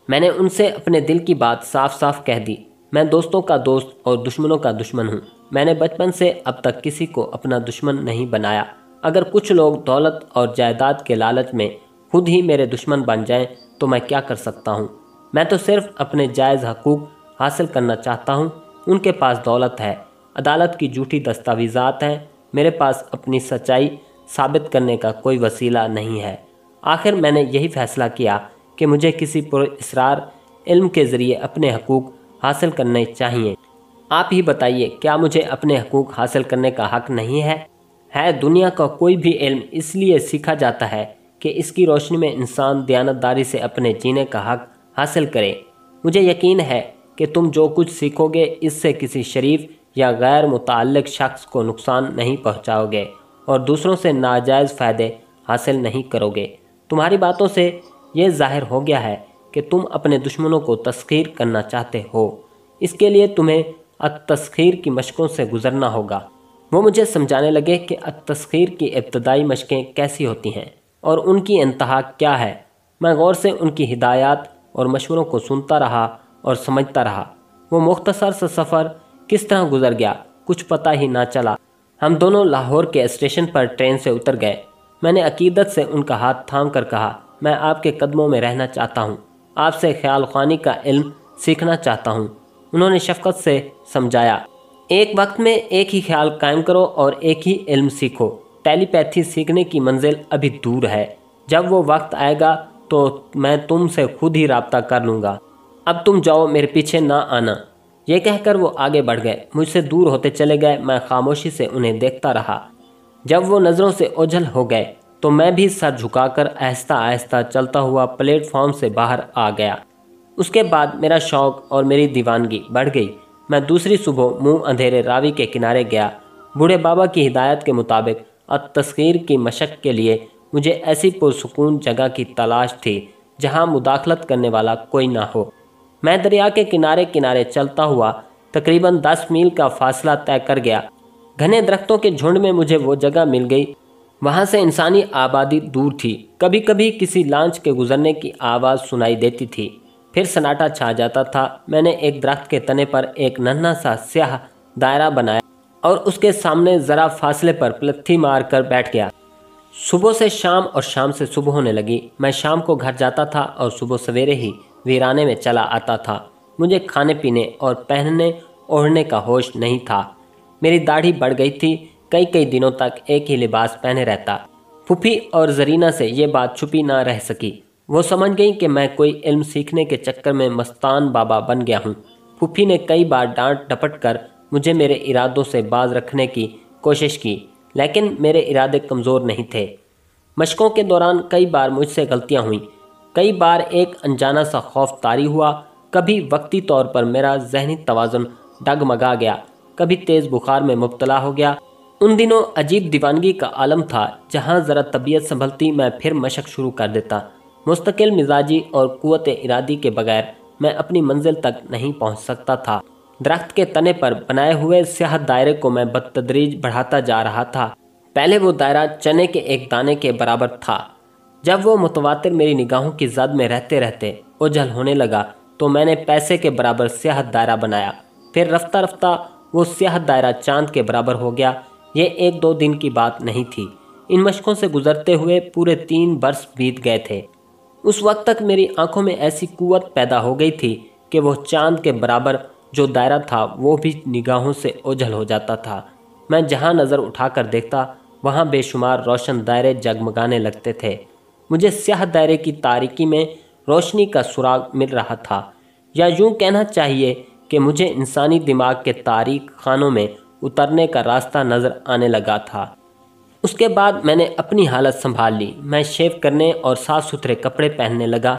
मैंने उनसे अपने दिल की बात साफ साफ कह दी। मैं दोस्तों का दोस्त और दुश्मनों का दुश्मन हूँ। मैंने बचपन से अब तक किसी को अपना दुश्मन नहीं बनाया। अगर कुछ लोग दौलत और जायदाद के लालच में खुद ही मेरे दुश्मन बन जाएं तो मैं क्या कर सकता हूँ? मैं तो सिर्फ अपने जायज़ हकूक़ हासिल करना चाहता हूँ। उनके पास दौलत है, अदालत की झूठी दस्तावेज़ात हैं, मेरे पास अपनी सच्चाई साबित करने का कोई वसीला नहीं है। आखिर मैंने यही फ़ैसला किया कि मुझे किसी पुरअसरार इल्म के ज़रिए अपने हकूक़ हासिल करने चाहिए। आप ही बताइए, क्या मुझे अपने हकूक़ हासिल करने का हक़ नहीं है? दुनिया का कोई भी इल्म इसलिए सीखा जाता है कि इसकी रोशनी में इंसान दयानतदारी से अपने जीने का हक़ हासिल करे। मुझे यकीन है कि तुम जो कुछ सीखोगे इससे किसी शरीफ या गैर मुतअल्लिक़ शख्स को नुकसान नहीं पहुँचाओगे और दूसरों से नाजायज़ फ़ायदे हासिल नहीं करोगे। तुम्हारी बातों से ये ज़ाहिर हो गया है कि तुम अपने दुश्मनों को तस्ख़ीर करना चाहते हो। इसके लिए तुम्हें अत-तस्ख़ीर की मशक़ों से गुज़रना होगा। वो मुझे समझाने लगे कि अत-तस्ख़ीर की इब्तदाई मशक़ें कैसी होती हैं और उनकी इंतहा क्या है। मैं गौर से उनकी हिदायत और मशवरों को सुनता रहा और समझता रहा। वो मुख्तसर सा सफ़र किस तरह गुज़र गया कुछ पता ही ना चला। हम दोनों लाहौर के स्टेशन पर ट्रेन से उतर गए। मैंने अकीदत से उनका हाथ थाम कर कहा, मैं आपके कदमों में रहना चाहता हूँ, आपसे ख्याल ख़ानी का इल्म सीखना चाहता हूँ। उन्होंने शफ़क़त से समझाया, एक वक्त में एक ही ख्याल कायम करो और एक ही इल्म सीखो। टेलीपैथी सीखने की मंजिल अभी दूर है। जब वो वक्त आएगा तो मैं तुमसे खुद ही राब्ता कर लूँगा। अब तुम जाओ, मेरे पीछे ना आना। ये कहकर वो आगे बढ़ गए, मुझसे दूर होते चले गए। मैं खामोशी से उन्हें देखता रहा। जब वो नज़रों से ओझल हो गए तो मैं भी सर झुकाकर आहिस्ता आहिस्ता चलता हुआ प्लेटफॉर्म से बाहर आ गया। उसके बाद मेरा शौक़ और मेरी दीवानगी बढ़ गई। मैं दूसरी सुबह मुँह अंधेरे रावी के किनारे गया। बूढ़े बाबा की हिदायत के मुताबिक अत-तस्ख़ीर की मशक़ के लिए मुझे ऐसी पुरसुकून जगह की तलाश थी जहाँ मुदाखलत करने वाला कोई ना हो। मैं दरिया के किनारे किनारे चलता हुआ तकरीबन 10 मील का फासला तय कर गया। घने दरख्तों के झुंड में मुझे वो जगह मिल गई। वहाँ से इंसानी आबादी दूर थी। कभी कभी किसी लांच के गुजरने की आवाज़ सुनाई देती थी, फिर सन्नाटा छा जाता था। मैंने एक दरख्त के तने पर एक नन्हा सा स्याह दायरा बनाया और उसके सामने ज़रा फासले पर पलथी मार कर बैठ गया। सुबह से शाम और शाम से सुबह होने लगी। मैं शाम को घर जाता था और सुबह सवेरे ही वीराने में चला आता था। मुझे खाने पीने और पहनने ओढ़ने का होश नहीं था। मेरी दाढ़ी बढ़ गई थी। कई कई दिनों तक एक ही लिबास पहने रहता। फूफी और जरीना से ये बात छुपी ना रह सकी। वो समझ गई कि मैं कोई इल्म सीखने के चक्कर में मस्तान बाबा बन गया हूँ। फूफी ने कई बार डांट डपट कर मुझे मेरे इरादों से बाज रखने की कोशिश की, लेकिन मेरे इरादे कमज़ोर नहीं थे। मशक़ों के दौरान कई बार मुझसे गलतियाँ हुईं। कई बार एक अनजाना सा खौफ तारी हुआ। कभी वक्ती तौर पर मेरा जहनी तवाज़ुन डगमगा गया, कभी तेज़ बुखार में मुब्तला हो गया। उन दिनों अजीब दीवानगी का आलम था। जहाँ ज़रा तबीयत संभलती मैं फिर मशक शुरू कर देता। मुस्तकिल मिजाजी और कुव्वत इरादी के बगैर मैं अपनी मंजिल तक नहीं पहुँच सकता था। दरख्त के तने पर बनाए हुए स्याह दायरे को मैं बदतदरीज बढ़ाता जा रहा था। पहले वो दायरा चने के एक दाने के बराबर था। जब वो मुतवातिर मेरी निगाहों की जद में रहते रहते ओझल होने लगा तो मैंने पैसे के बराबर स्याह दायरा बनाया। फिर रफ्ता रफ्ता वो स्याह दायरा चांद के बराबर हो गया। ये 1-2 दिन की बात नहीं थी। इन मशकों से गुजरते हुए पूरे 3 बरस बीत गए थे। उस वक्त तक मेरी आंखों में ऐसी कुव्वत पैदा हो गई थी कि वो चांद के बराबर जो दायरा था वो भी निगाहों से ओझल हो जाता था। मैं जहाँ नज़र उठाकर देखता वहाँ बेशुमार रोशन दायरे जगमगाने लगते थे। मुझे स्याह दायरे की तारीकी में रोशनी का सुराग मिल रहा था, या यूँ कहना चाहिए कि मुझे इंसानी दिमाग के तारीक खानों में उतरने का रास्ता नज़र आने लगा था। اس کے بعد میں نے اپنی حالت سنبھال لی۔ میں شیو کرنے اور صاف ستھرے کپڑے پہننے لگا۔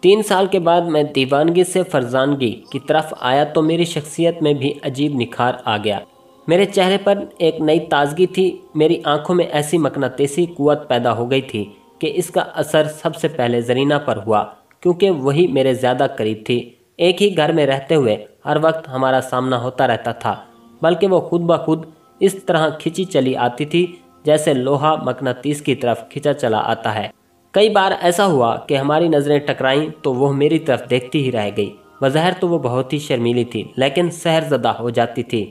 3 سال کے بعد میں دیوانگی سے فرزانگی کی طرف آیا تو میری شخصیت میں بھی عجیب نکھار آ گیا۔ میرے چہرے پر ایک نئی تازگی تھی، میری آنکھوں میں ایسی مقناطیسی قوت پیدا ہو گئی تھی کہ اس کا اثر سب سے پہلے زرینہ پر ہوا، کیونکہ وہی میرے زیادہ قریب تھی۔ ایک ہی گھر میں رہتے ہوئے ہر وقت ہمارا سامنا ہوتا رہتا تھا، بلکہ وہ خود بخود اس طرح کھینچی چلی آتی تھی جیسے لوہا مقناطیس کی طرف کھینچا چلا آتا ہے۔ کئی بار ایسا ہوا کہ ہماری نظریں ٹکرائیں تو وہ میری طرف دیکھتی ہی رہ گئی۔ بظاہر تو وہ بہت ہی شرمیلی تھی، لیکن سحر زدہ ہو جاتی تھی۔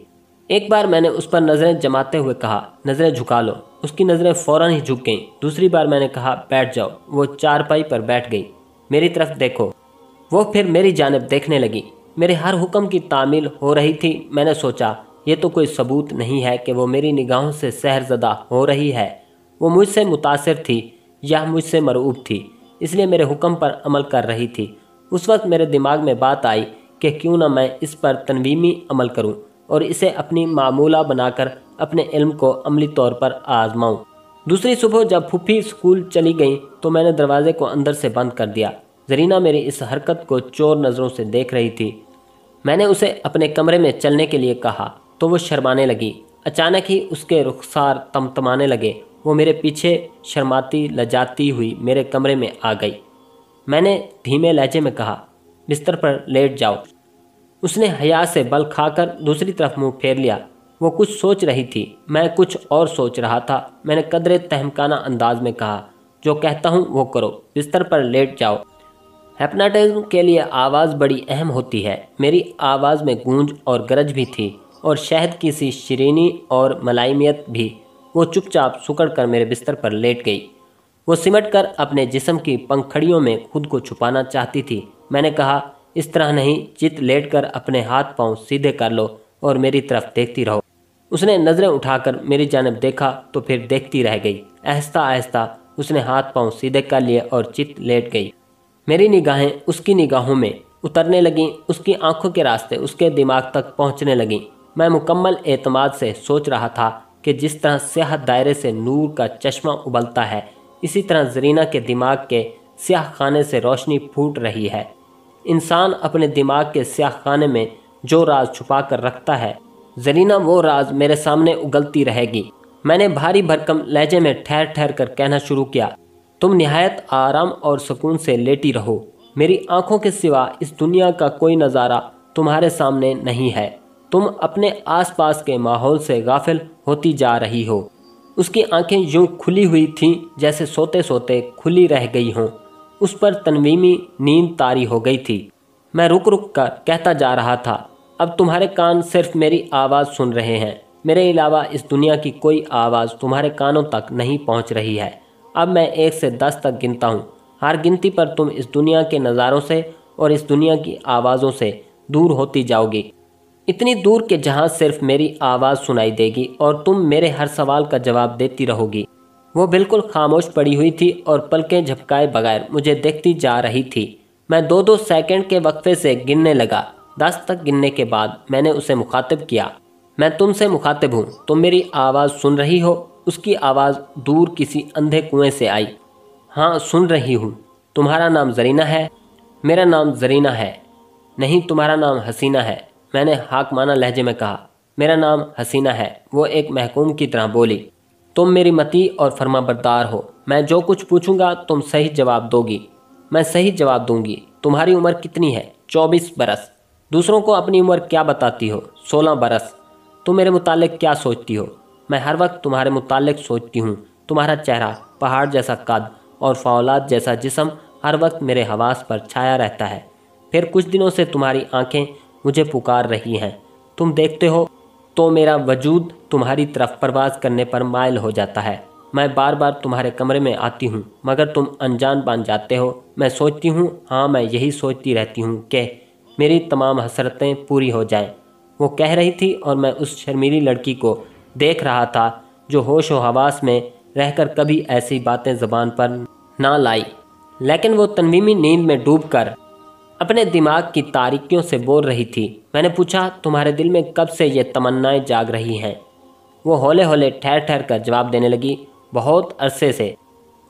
ایک بار میں نے اس پر نظریں جماتے ہوئے کہا، نظریں جھکا لو۔ اس کی نظریں فوراً ہی جھک گئیں۔ دوسری بار میں نے کہا، بیٹھ جاؤ۔ وہ چارپائی پر بیٹھ گئی۔ میری طرف دیکھو۔ وہ پھر میری جانب دیکھنے لگی۔ میرے ہر حکم کی تعمیل ہو رہی تھی۔ میں نے سوچا، یہ تو کوئی ثبوت نہیں ہے کہ وہ میری نگاہوں سے سحر زدہ ہو رہی ہے۔ وہ مجھ سے متاثر تھی یا مجھ سے مرعوب تھی، اس لیے میرے حکم پر عمل کر رہی تھی۔ اس وقت میرے دماغ میں بات آئی کہ کیوں نہ میں اس پر تنویمی عمل کروں اور اسے اپنی معمولہ بنا کر اپنے علم کو عملی طور پر آزماؤں۔ دوسری صبح جب پھوپھی اسکول چلی گئیں تو میں نے دروازے کو اندر سے بند کر دیا۔ زرینہ میری اس حرکت کو چور نظروں سے دیکھ رہی تھی۔ میں نے اسے اپنے کمرے میں چلنے کے لیے کہا تو وہ شرمانے لگی۔ اچانک ہی اس کے رخسار تمتمانے لگے۔ وہ میرے پیچھے شرماتی لجاتی ہوئی میرے کمرے میں آ گئی۔ میں نے دھیمے لہجے میں کہا، بستر پر لیٹ جاؤ۔ اس نے حیا سے بل کھا کر دوسری طرف منہ پھیر لیا۔ وہ کچھ سوچ رہی تھی، میں کچھ اور سوچ رہا تھا۔ میں نے قدرے تہمکانہ انداز میں کہا، جو کہتا ہوں وہ کرو، بستر پر لیٹ جاؤ۔ ہپناٹزم کے لیے آواز بڑی اہم ہوتی ہے۔ میری آواز میں گونج اور گرج بھی تھی اور شہد کی سی شیرینی اور ملائمیت بھی۔ وہ چپ چاپ سکڑ کر میرے بستر پر لیٹ گئی۔ وہ سمٹ کر اپنے جسم کی پنکھڑیوں میں خود کو چھپانا چاہتی تھی۔ میں نے کہا، اس طرح نہیں، چت لیٹ کر اپنے ہاتھ پاؤں سیدھے کر لو اور میری طرف دیکھتی رہو۔ اس نے نظریں اٹھا کر میری جانب دیکھا تو پھر دیکھتی رہ گئی۔ آہستہ آہستہ اس نے ہاتھ پاؤں سیدھے کر لیے اور چت لیٹ گئی۔ میری نگاہیں اس کی نگاہوں میں اترنے لگیں، اس کی آنکھوں کے راستے اس کے دماغ تک پہنچنے لگیں۔ میں مکمل اعتماد سے سوچ رہا تھا کہ جس طرح سیاہ دائرے سے نور کا چشمہ ابلتا ہے، اسی طرح زرینہ کے دماغ کے سیاہ خانے سے روشنی پھوٹ رہی ہے۔ انسان اپنے دماغ کے سیاہ خانے میں جو راز چھپا کر رکھتا ہے، زرینہ وہ راز میرے سامنے اگلتی رہے گی۔ میں نے بھاری بھرکم لہجے میں ٹھہر ٹھہر کر کہنا شروع کیا، تم نہایت آرام اور سکون سے لیٹی رہو۔ میری آنکھوں کے سوا اس دنیا کا کوئی نظارہ تمہارے سامنے نہیں ہے۔ تم اپنے آس پاس کے ماحول سے غافل ہوتی جا رہی ہو۔ اس کی آنکھیں یوں کھلی ہوئی تھیں جیسے سوتے سوتے کھلی رہ گئی ہوں۔ اس پر تنویمی نیند طاری ہو گئی تھی۔ میں رک رک کر کہتا جا رہا تھا، اب تمہارے کان صرف میری آواز سن رہے ہیں، میرے علاوہ اس دنیا کی کوئی آواز تمہارے کانوں تک نہیں پہنچ رہی ہے۔ اب میں 1 سے 10 تک گنتا ہوں۔ ہر گنتی پر تم اس دنیا کے نظاروں سے اور اس دنیا کی آوازوں سے دور ہوتی جاؤ گی، اتنی دور کہ جہاں صرف میری آواز سنائی دے گی اور تم میرے ہر سوال کا جواب دیتی رہو گی۔ وہ بالکل خاموش پڑی ہوئی تھی اور پلکیں جھپکائے بغیر مجھے دیکھتی جا رہی تھی۔ میں 2 سیکنڈ کے وقفے سے گننے لگا۔ 10 تک گننے کے بعد میں نے اسے مخاطب کیا، میں تم سے مخاطب ہوں، تم میری آواز سن رہی ہو؟ اس کی آواز دور کسی اندھے کنویں سے آئی۔ ہاں، سن رہی ہوں۔ تمہارا نام زرینہ ہے؟ میرا نام زرینہ ہے۔ نہیں، تمہارا نام حسینہ ہے، میں نے حاکمانہ لہجے میں کہا۔ میرا نام حسینہ ہے، وہ ایک محکوم کی طرح بولی۔ تم میری مطیع اور فرما بردار ہو، میں جو کچھ پوچھوں گا تم صحیح جواب دو گی۔ میں صحیح جواب دوں گی۔ تمہاری عمر کتنی ہے؟ 24 برس۔ دوسروں کو اپنی عمر کیا بتاتی ہو؟ 16 برس۔ تم میرے متعلق کیا سوچتی ہو؟ میں ہر وقت تمہارے متعلق سوچتی ہوں۔ تمہارا چہرہ، پہاڑ جیسا قد اور فولاد جیسا جسم ہر وقت میرے حواس پر چھایا رہتا ہے۔ پھر کچھ دنوں سے تمہاری آنکھیں مجھے پکار رہی ہیں۔ تم دیکھتے ہو تو میرا وجود تمہاری طرف پرواز کرنے پر مائل ہو جاتا ہے۔ میں بار بار تمہارے کمرے میں آتی ہوں مگر تم انجان بن جاتے ہو۔ میں سوچتی ہوں، ہاں میں یہی سوچتی رہتی ہوں کہ میری تمام حسرتیں پوری ہو جائیں۔ وہ کہہ رہی تھی اور میں اس شرمیلی لڑکی کو دیکھ رہا تھا جو ہوش و حواس میں رہ کر کبھی ایسی باتیں زبان پر نہ لائی، لیکن وہ تنویمی نیند میں ڈوب کر اپنے دماغ کی تاریکیوں سے بول رہی تھی۔ میں نے پوچھا، تمہارے دل میں کب سے یہ تمنائیں جاگ رہی ہیں؟ وہ ہولے ہولے ٹھہر ٹھہر کر جواب دینے لگی، بہت عرصے سے۔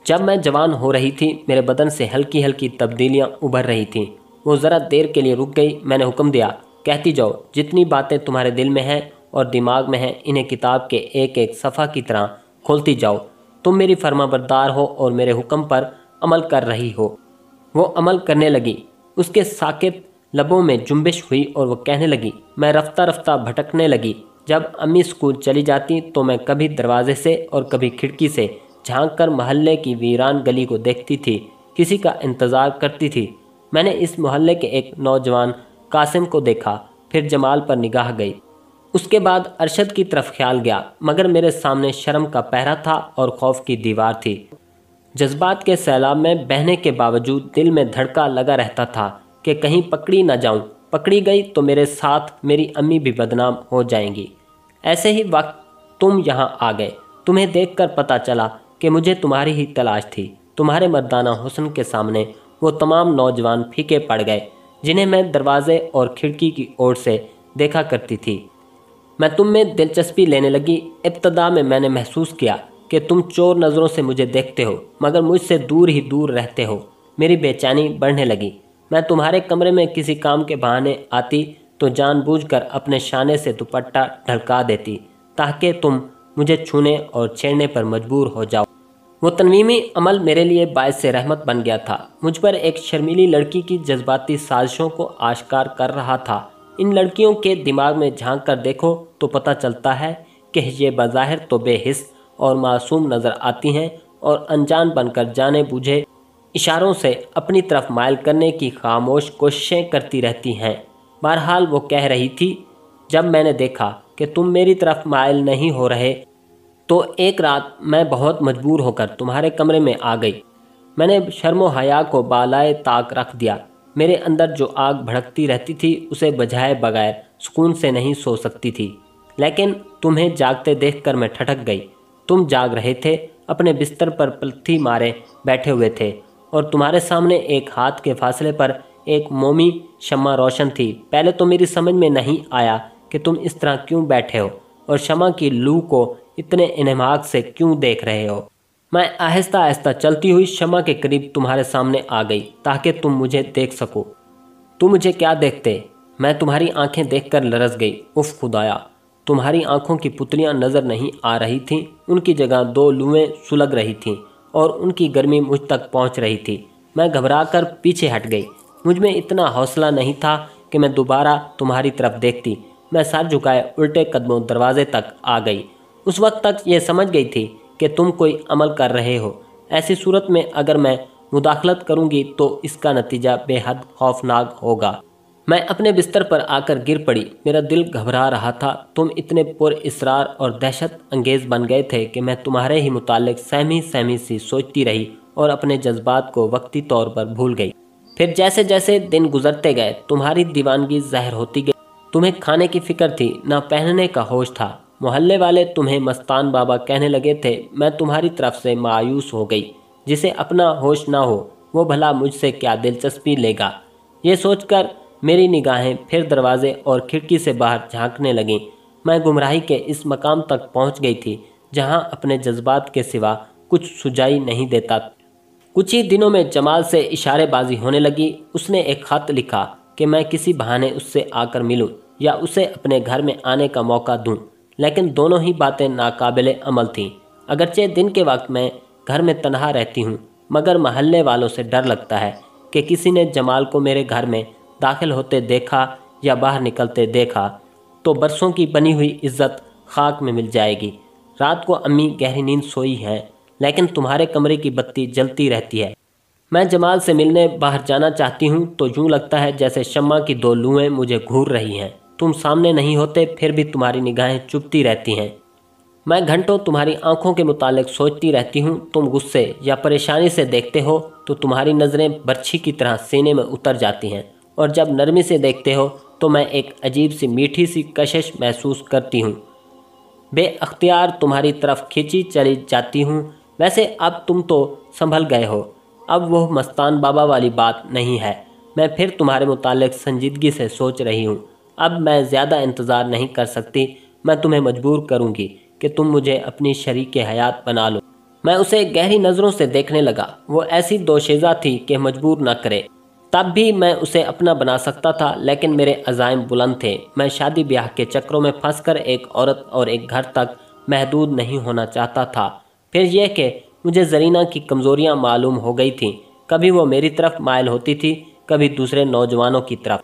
جب میں جوان ہو رہی تھی میرے بدن سے ہلکی ہلکی تبدیلیاں ابھر رہی تھیں۔ وہ ذرا دیر کے لیے رک گئی۔ میں نے حکم دیا، کہتی جاؤ، جتنی باتیں تمہارے دل میں ہیں اور دماغ میں ہیں انہیں کتاب کے ایک ایک صفحہ کی طرح کھولتی جاؤ۔ تم میری فرما بردار ہو اور میرے حکم پر عمل کر رہی ہو۔ وہ عمل کرنے لگی۔ اس کے ساکت لبوں میں جنبش ہوئی اور وہ کہنے لگی۔ میں رفتہ رفتہ بھٹکنے لگی۔ جب امی اسکول چلی جاتی تو میں کبھی دروازے سے اور کبھی کھڑکی سے جھانک کر محلے کی ویران گلی کو دیکھتی تھی، کسی کا انتظار کرتی تھی۔ میں نے اس محلے کے ایک نوجوان قاسم کو دیکھا، پھر جمال پر نگاہ گئی۔ اس کے بعد ارشد کی طرف خیال گیا، مگر میرے سامنے شرم کا پہرا تھا اور خوف کی دیوار تھی۔ جذبات کے سیلاب میں بہنے کے باوجود دل میں دھڑکا لگا رہتا تھا کہ کہیں پکڑی نہ جاؤں۔ پکڑی گئی تو میرے ساتھ میری امی بھی بدنام ہو جائیں گی۔ ایسے ہی وقت تم یہاں آ گئے۔ تمہیں دیکھ کر پتہ چلا کہ مجھے تمہاری ہی تلاش تھی۔ تمہارے مردانہ حسن کے سامنے وہ تمام نوجوان پھیکے پڑ گئے جنہیں میں دروازے اور کھڑکی کی اوٹ سے دیکھا کرتی تھی۔ میں تم میں دلچسپی لینے لگی۔ ابتدا میں نے محسوس کیا کہ تم چور نظروں سے مجھے دیکھتے ہو، مگر مجھ سے دور ہی دور رہتے ہو۔ میری بے چینی بڑھنے لگی۔ میں تمہارے کمرے میں کسی کام کے بہانے آتی تو جان بوجھ کر اپنے شانے سے دوپٹہ ڈھلکا دیتی تاکہ تم مجھے چھونے اور چھیڑنے پر مجبور ہو جاؤ۔ وہ تنویمی عمل میرے لیے باعث رحمت بن گیا تھا۔ مجھ پر ایک شرمیلی لڑکی کی جذباتی سازشوں کو آشکار کر رہا تھا۔ ان لڑکیوں کے دماغ میں جھانک کر دیکھو تو پتہ چلتا ہے کہ یہ بظاہر تو بے حس اور معصوم نظر آتی ہیں اور انجان بن کر جانے بوجھے اشاروں سے اپنی طرف مائل کرنے کی خاموش کوششیں کرتی رہتی ہیں۔ بہرحال وہ کہہ رہی تھی، جب میں نے دیکھا کہ تم میری طرف مائل نہیں ہو رہے تو ایک رات میں بہت مجبور ہو کر تمہارے کمرے میں آ گئی۔ میں نے شرم و حیا کو بالائے طاق رکھ دیا۔ میرے اندر جو آگ بھڑکتی رہتی تھی اسے بجھائے بغیر سکون سے نہیں سو سکتی تھی، لیکن تمہیں جاگتے دیکھ کر میں ٹھٹک گئی۔ تم جاگ رہے تھے، اپنے بستر پر پلتھی مارے بیٹھے ہوئے تھے اور تمہارے سامنے ایک ہاتھ کے فاصلے پر ایک مومی شمع روشن تھی۔ پہلے تو میری سمجھ میں نہیں آیا کہ تم اس طرح کیوں بیٹھے ہو اور شمع کی لو کو اتنے انہماک سے کیوں دیکھ رہے ہو۔ میں آہستہ آہستہ چلتی ہوئی شمع کے قریب تمہارے سامنے آ گئی تاکہ تم مجھے دیکھ سکو۔ تم مجھے کیا دیکھتے؟ میں تمہاری آنکھیں دیکھ کر لرز گئی۔ اف خدایا! تمہاری آنکھوں کی پتلیاں نظر نہیں آ رہی تھیں، ان کی جگہ دو لویں سلگ رہی تھیں اور ان کی گرمی مجھ تک پہنچ رہی تھی۔ میں گھبرا کر پیچھے ہٹ گئی۔ مجھ میں اتنا حوصلہ نہیں تھا کہ میں دوبارہ تمہاری طرف دیکھتی۔ میں سر جھکائے الٹے قدموں دروازے تک آ گئی۔ اس وقت تک یہ سمجھ گئی تھی کہ تم کوئی عمل کر رہے ہو۔ ایسی صورت میں اگر میں مداخلت کروں گی تو اس کا نتیجہ بے حد خوفناک ہوگا۔ میں اپنے بستر پر آ کر گر پڑی۔ میرا دل گھبرا رہا تھا۔ تم اتنے پر اسرار اور دہشت انگیز بن گئے تھے کہ میں تمہارے ہی متعلق سہمی سہمی سی سوچتی رہی اور اپنے جذبات کو وقتی طور پر بھول گئی۔ پھر جیسے جیسے دن گزرتے گئے تمہاری دیوانگی ظاہر ہوتی گئی۔ تمہیں کھانے کی فکر تھی، نہ پہننے کا ہوش تھا۔ محلے والے تمہیں مستان بابا کہنے لگے تھے۔ میں تمہاری طرف سے مایوس ہو گئی۔ جسے اپنا ہوش نہ ہو وہ بھلا مجھ سے کیا دلچسپی لے گا؟ یہ سوچ کر میری نگاہیں پھر دروازے اور کھڑکی سے باہر جھانکنے لگیں۔ میں گمراہی کے اس مقام تک پہنچ گئی تھی جہاں اپنے جذبات کے سوا کچھ سجائی نہیں دیتا۔ کچھ ہی دنوں میں جمال سے اشارے بازی ہونے لگی۔ اس نے ایک خط لکھا کہ میں کسی بہانے اس سے آ کر ملوں یا اسے اپنے گھر میں آنے کا موقع دوں، لیکن دونوں ہی باتیں ناقابل عمل تھیں۔ اگرچہ دن کے وقت میں گھر میں تنہا رہتی ہوں، مگر محلے والوں سے ڈر لگتا ہے کہ کسی نے جمال کو میرے گھر میں داخل ہوتے دیکھا یا باہر نکلتے دیکھا تو برسوں کی بنی ہوئی عزت خاک میں مل جائے گی۔ رات کو امی گہری نیند سوئی ہیں، لیکن تمہارے کمرے کی بتی جلتی رہتی ہے۔ میں جمال سے ملنے باہر جانا چاہتی ہوں تو یوں لگتا ہے جیسے شمع کی دو لویں مجھے گھور رہی ہیں۔ تم سامنے نہیں ہوتے پھر بھی تمہاری نگاہیں چپتی رہتی ہیں۔ میں گھنٹوں تمہاری آنکھوں کے متعلق سوچتی رہتی ہوں۔ تم غصے یا پریشانی سے دیکھتے ہو تو تمہاری نظریں برچھی کی طرح سینے میں اتر جاتی ہیں، اور جب نرمی سے دیکھتے ہو تو میں ایک عجیب سی میٹھی سی کشش محسوس کرتی ہوں۔ بے اختیار تمہاری طرف کھینچی چلی جاتی ہوں۔ ویسے اب تم تو سنبھل گئے ہو، اب وہ مستان بابا والی بات نہیں ہے۔ میں پھر تمہارے متعلق سنجیدگی سے سوچ رہی ہوں۔ اب میں زیادہ انتظار نہیں کر سکتی۔ میں تمہیں مجبور کروں گی کہ تم مجھے اپنی شریک حیات بنا لو۔ मैं उसे गहरी नज़रों से देखने लगा। वो ऐसी दोशीज़ा थी कि मजबूर न करे। तब भी मैं उसे अपना बना सकता था, लेकिन मेरे अज़ाइम बुलंद थे। मैं शादी ब्याह के चक्रों में फंसकर एक औरत और एक घर तक महदूद नहीं होना चाहता था। फिर यह कि मुझे ज़रीना की कमज़ोरियाँ मालूम हो गई थीं। कभी वो मेरी तरफ मायल होती थी, कभी दूसरे नौजवानों की तरफ।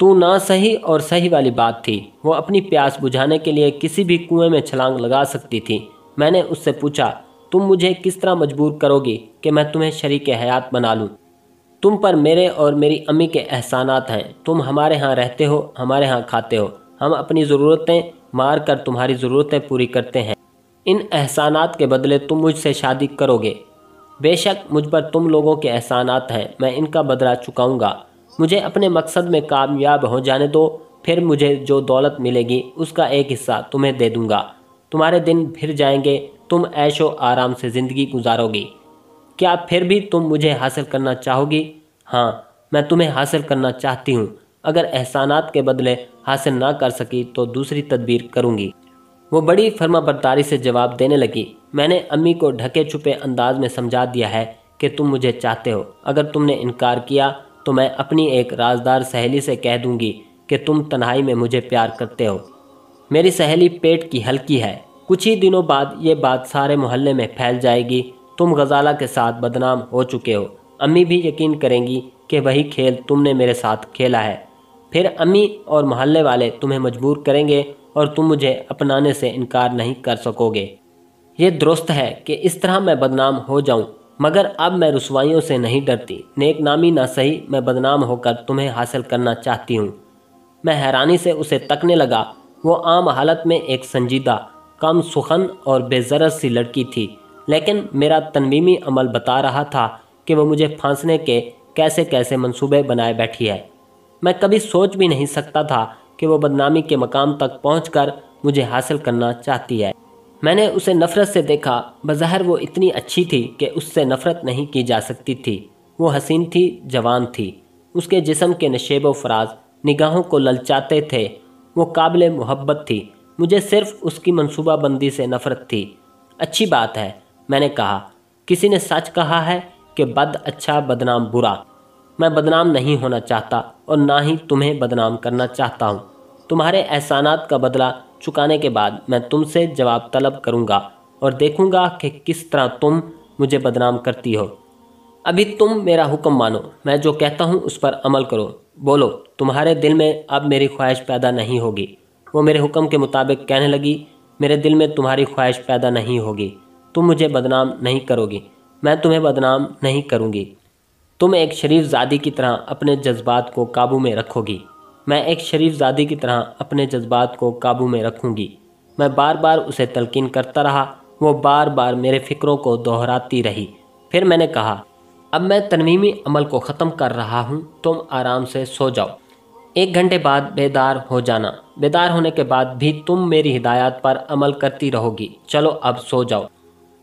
तू ना सही और सही वाली बात थी। वो अपनी प्यास बुझाने के लिए किसी भी कुएं में छलांग लगा सकती थी। मैंने उससे पूछा, तुम मुझे किस तरह मजबूर करोगी कि मैं तुम्हें शरीक हयात बना लूँ? तुम पर मेरे और मेरी अम्मी के एहसानात हैं। तुम हमारे यहाँ रहते हो, हमारे यहाँ खाते हो। हम अपनी ज़रूरतें मार कर तुम्हारी ज़रूरतें पूरी करते हैं। इन एहसानात के बदले तुम मुझसे शादी करोगे। बेशक मुझ पर तुम लोगों के एहसानात हैं, मैं इनका बदला चुकाऊंगा। मुझे अपने मकसद में कामयाब हो जाने दो, फिर मुझे जो दौलत मिलेगी उसका एक हिस्सा तुम्हें दे दूंगा। तुम्हारे दिन फिर जाएंगे, तुम ऐशो आराम से ज़िंदगी गुजारोगी। क्या फिर भी तुम मुझे हासिल करना चाहोगी? हाँ, मैं तुम्हें हासिल करना चाहती हूँ। अगर एहसानात के बदले हासिल ना कर सकी तो दूसरी तदबीर करूँगी। वो बड़ी फर्माबरदारी से जवाब देने लगी। मैंने अम्मी को ढके छुपे अंदाज में समझा दिया है कि तुम मुझे चाहते हो। अगर तुमने इनकार किया तो मैं अपनी एक राजदार सहेली से कह दूंगी कि तुम तन्हाई में मुझे प्यार करते हो। मेरी सहेली पेट की हल्की है। कुछ ही दिनों बाद ये बात सारे मोहल्ले में फैल जाएगी। तुम गजाला के साथ बदनाम हो चुके हो। अम्मी भी यकीन करेंगी कि वही खेल तुमने मेरे साथ खेला है। फिर अम्मी और मोहल्ले वाले तुम्हें मजबूर करेंगे और तुम मुझे अपनाने से इनकार नहीं कर सकोगे। ये दुरुस्त है कि इस तरह मैं बदनाम हो जाऊं, मगर अब मैं रुसवाइयों से नहीं डरती। नेक नामी ना सही, मैं बदनाम होकर तुम्हें हासिल करना चाहती हूँ। मैं हैरानी से उसे तकने लगा। वो आम हालत में एक संजीदा, कम सुखन और बेज़रत सी लड़की थी, लेकिन मेरा तनवीमी अमल बता रहा था कि वो मुझे फांसने के कैसे कैसे मंसूबे बनाए बैठी है। मैं कभी सोच भी नहीं सकता था कि वो बदनामी के मकाम तक पहुंचकर मुझे हासिल करना चाहती है। मैंने उसे नफ़रत से देखा। बज़ाहिर वो इतनी अच्छी थी कि उससे नफ़रत नहीं की जा सकती थी। वो हसीन थी, जवान थी। उसके जिस्म के नशेब व फराज निगाहों को ललचाते थे। वो काबिल मोहब्बत थी। मुझे सिर्फ उसकी मनसूबा बंदी से नफ़रत थी। अच्छी बात है, मैंने कहा। किसी ने सच कहा है कि बद अच्छा बदनाम बुरा। मैं बदनाम नहीं होना चाहता और ना ही तुम्हें बदनाम करना चाहता हूँ। तुम्हारे एहसानात का बदला चुकाने के बाद मैं तुमसे जवाब तलब करूँगा और देखूँगा कि किस तरह तुम मुझे बदनाम करती हो। अभी तुम मेरा हुक्म मानो, मैं जो कहता हूँ उस पर अमल करो। बोलो, तुम्हारे दिल में अब मेरी ख्वाहिश पैदा नहीं होगी। वो मेरे हुक्म के मुताबिक कहने लगी, मेरे दिल में तुम्हारी ख्वाहिश पैदा नहीं होगी। तुम मुझे बदनाम नहीं करोगी, मैं तुम्हें बदनाम नहीं करूँगी। तुम एक शरीफ ज़ादी की तरह अपने जज्बात को काबू में रखोगी, मैं एक शरीफ ज़ादी की तरह अपने जज्बात को काबू में रखूँगी। मैं बार बार उसे तलकीन करता रहा। वो बार बार मेरे फ़िक्रों को दोहराती रही। फिर मैंने कहा, अब मैं तनवीमी अमल को ख़त्म कर रहा हूँ, तुम आराम से सो जाओ। 1 घंटे बाद बेदार हो जाना। बेदार होने के बाद भी तुम मेरी हिदायत पर अमल करती रहोगी। चलो अब सो जाओ।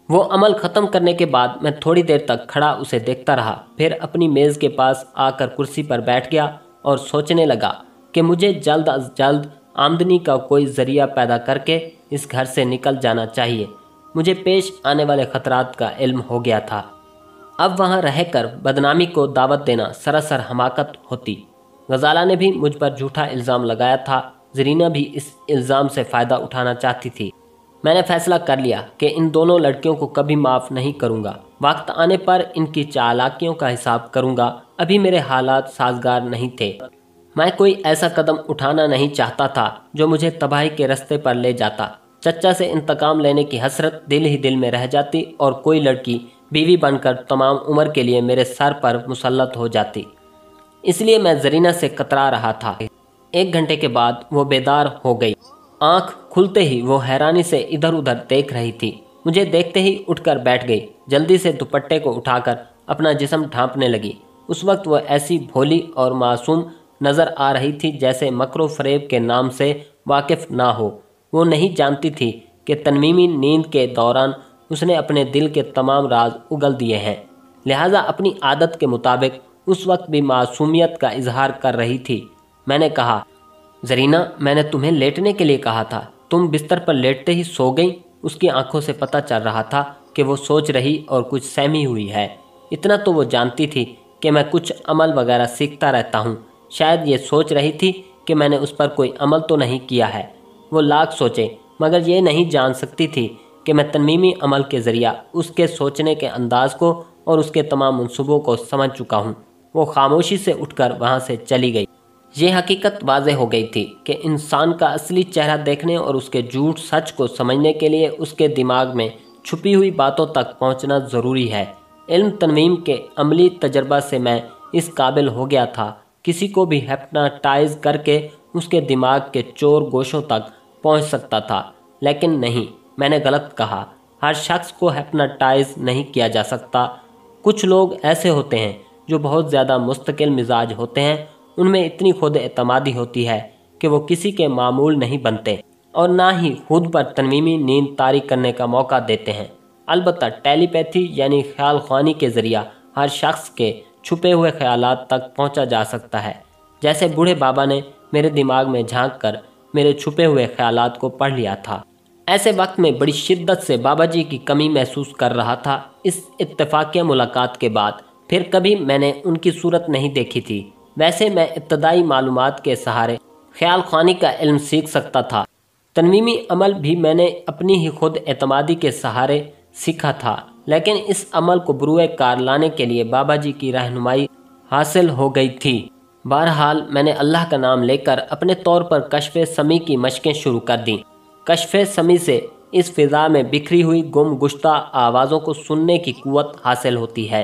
वो अमल ख़त्म करने के बाद मैं थोड़ी देर तक खड़ा उसे देखता रहा। फिर अपनी मेज़ के पास आकर कुर्सी पर बैठ गया और सोचने लगा कि मुझे जल्द अज जल्द आमदनी का कोई ज़रिया पैदा करके इस घर से निकल जाना चाहिए। मुझे पेश आने वाले ख़तरात का इल्म हो गया था। अब वहाँ रहकर बदनामी को दावत देना सरासर हमाकत होती। गजाला ने भी मुझ पर झूठा इल्ज़ाम लगाया था। ज़रीना भी इस इल्ज़ाम से फ़ायदा उठाना चाहती थी। मैंने फ़ैसला कर लिया कि इन दोनों लड़कियों को कभी माफ़ नहीं करूँगा। वक्त आने पर इनकी चालाकियों का हिसाब करूँगा। अभी मेरे हालात साजगार नहीं थे। मैं कोई ऐसा कदम उठाना नहीं चाहता था जो मुझे तबाही के रास्ते पर ले जाता। चचा से इंतकाम लेने की हसरत दिल ही दिल में रह जाती और कोई लड़की बीवी बनकर तमाम उम्र के लिए मेरे सर पर मुसल्लत हो जाती। इसलिए मैं ज़रीना से कतरा रहा था। 1 घंटे के बाद वो बेदार हो गई। आँख खुलते ही वो हैरानी से इधर उधर देख रही थी। मुझे देखते ही उठकर बैठ गई। जल्दी से दुपट्टे को उठाकर अपना जिस्म ढांपने लगी। उस वक्त वह ऐसी भोली और मासूम नज़र आ रही थी जैसे मकरो फरेब के नाम से वाकिफ़ ना हो। वो नहीं जानती थी कि तनवीमी नींद के दौरान उसने अपने दिल के तमाम राज उगल दिए हैं। लिहाजा अपनी आदत के मुताबिक उस वक्त भी मासूमियत का इजहार कर रही थी। मैंने कहा, ज़रीना, मैंने तुम्हें लेटने के लिए कहा था, तुम बिस्तर पर लेटते ही सो गई। उसकी आंखों से पता चल रहा था कि वो सोच रही और कुछ सहमी हुई है। इतना तो वो जानती थी कि मैं कुछ अमल वगैरह सीखता रहता हूँ। शायद ये सोच रही थी कि मैंने उस पर कोई अमल तो नहीं किया है। वो लाख सोचे मगर ये नहीं जान सकती थी कि मैं तनमीमी अमल के ज़रिया उसके सोचने के अंदाज को और उसके तमाम मंसूबों को समझ चुका हूँ। वो खामोशी से उठकर वहाँ से चली गई। ये हकीकत वाज़ेह हो गई थी कि इंसान का असली चेहरा देखने और उसके झूठ सच को समझने के लिए उसके दिमाग में छुपी हुई बातों तक पहुँचना ज़रूरी है। इल्म तनवीम के अमली तजर्बा से मैं इस काबिल हो गया था किसी को भी हिप्नोटाइज करके उसके दिमाग के चोर गोशों तक पहुँच सकता था। लेकिन नहीं, मैंने गलत कहा। हर शख्स को हिप्नोटाइज नहीं किया जा सकता। कुछ लोग ऐसे होते हैं जो बहुत ज़्यादा मुस्तकिल मिजाज होते हैं। उनमें इतनी खुद एतमादी होती है कि वो किसी के मामूल नहीं बनते और ना ही खुद पर तनवीमी नींद तारी करने का मौका देते हैं। अलबत्ता टेलीपैथी यानी ख्याल ख्वानी के ज़रिया हर शख्स के छुपे हुए ख्यालात तक पहुंचा जा सकता है। जैसे बूढ़े बाबा ने मेरे दिमाग में झांक कर मेरे छुपे हुए ख्यालात को पढ़ लिया था। ऐसे वक्त में बड़ी शिद्दत से बाबा जी की कमी महसूस कर रहा था। इस इत्तेफाकिया मुलाकात के बाद फिर कभी मैंने उनकी सूरत नहीं देखी थी। वैसे मैं इब्तदाई मालूमात के सहारे ख्याल ख्वानी का इल्म सीख सकता था। तनवीमी अमल भी मैंने अपनी ही खुद एतमादी के सहारे सीखा था, लेकिन इस अमल को बरूए कार लाने के लिए बाबा जी की रहनुमाई हासिल हो गई थी। बहरहाल मैंने अल्लाह का नाम लेकर अपने तौर पर कश्फ़े समी की मशकें शुरू कर दी। कश्फ़े समी से इस फ़िज़ा में बिखरी हुई गुम गुश्ता आवाज़ों को सुनने की कुव्वत हासिल होती है।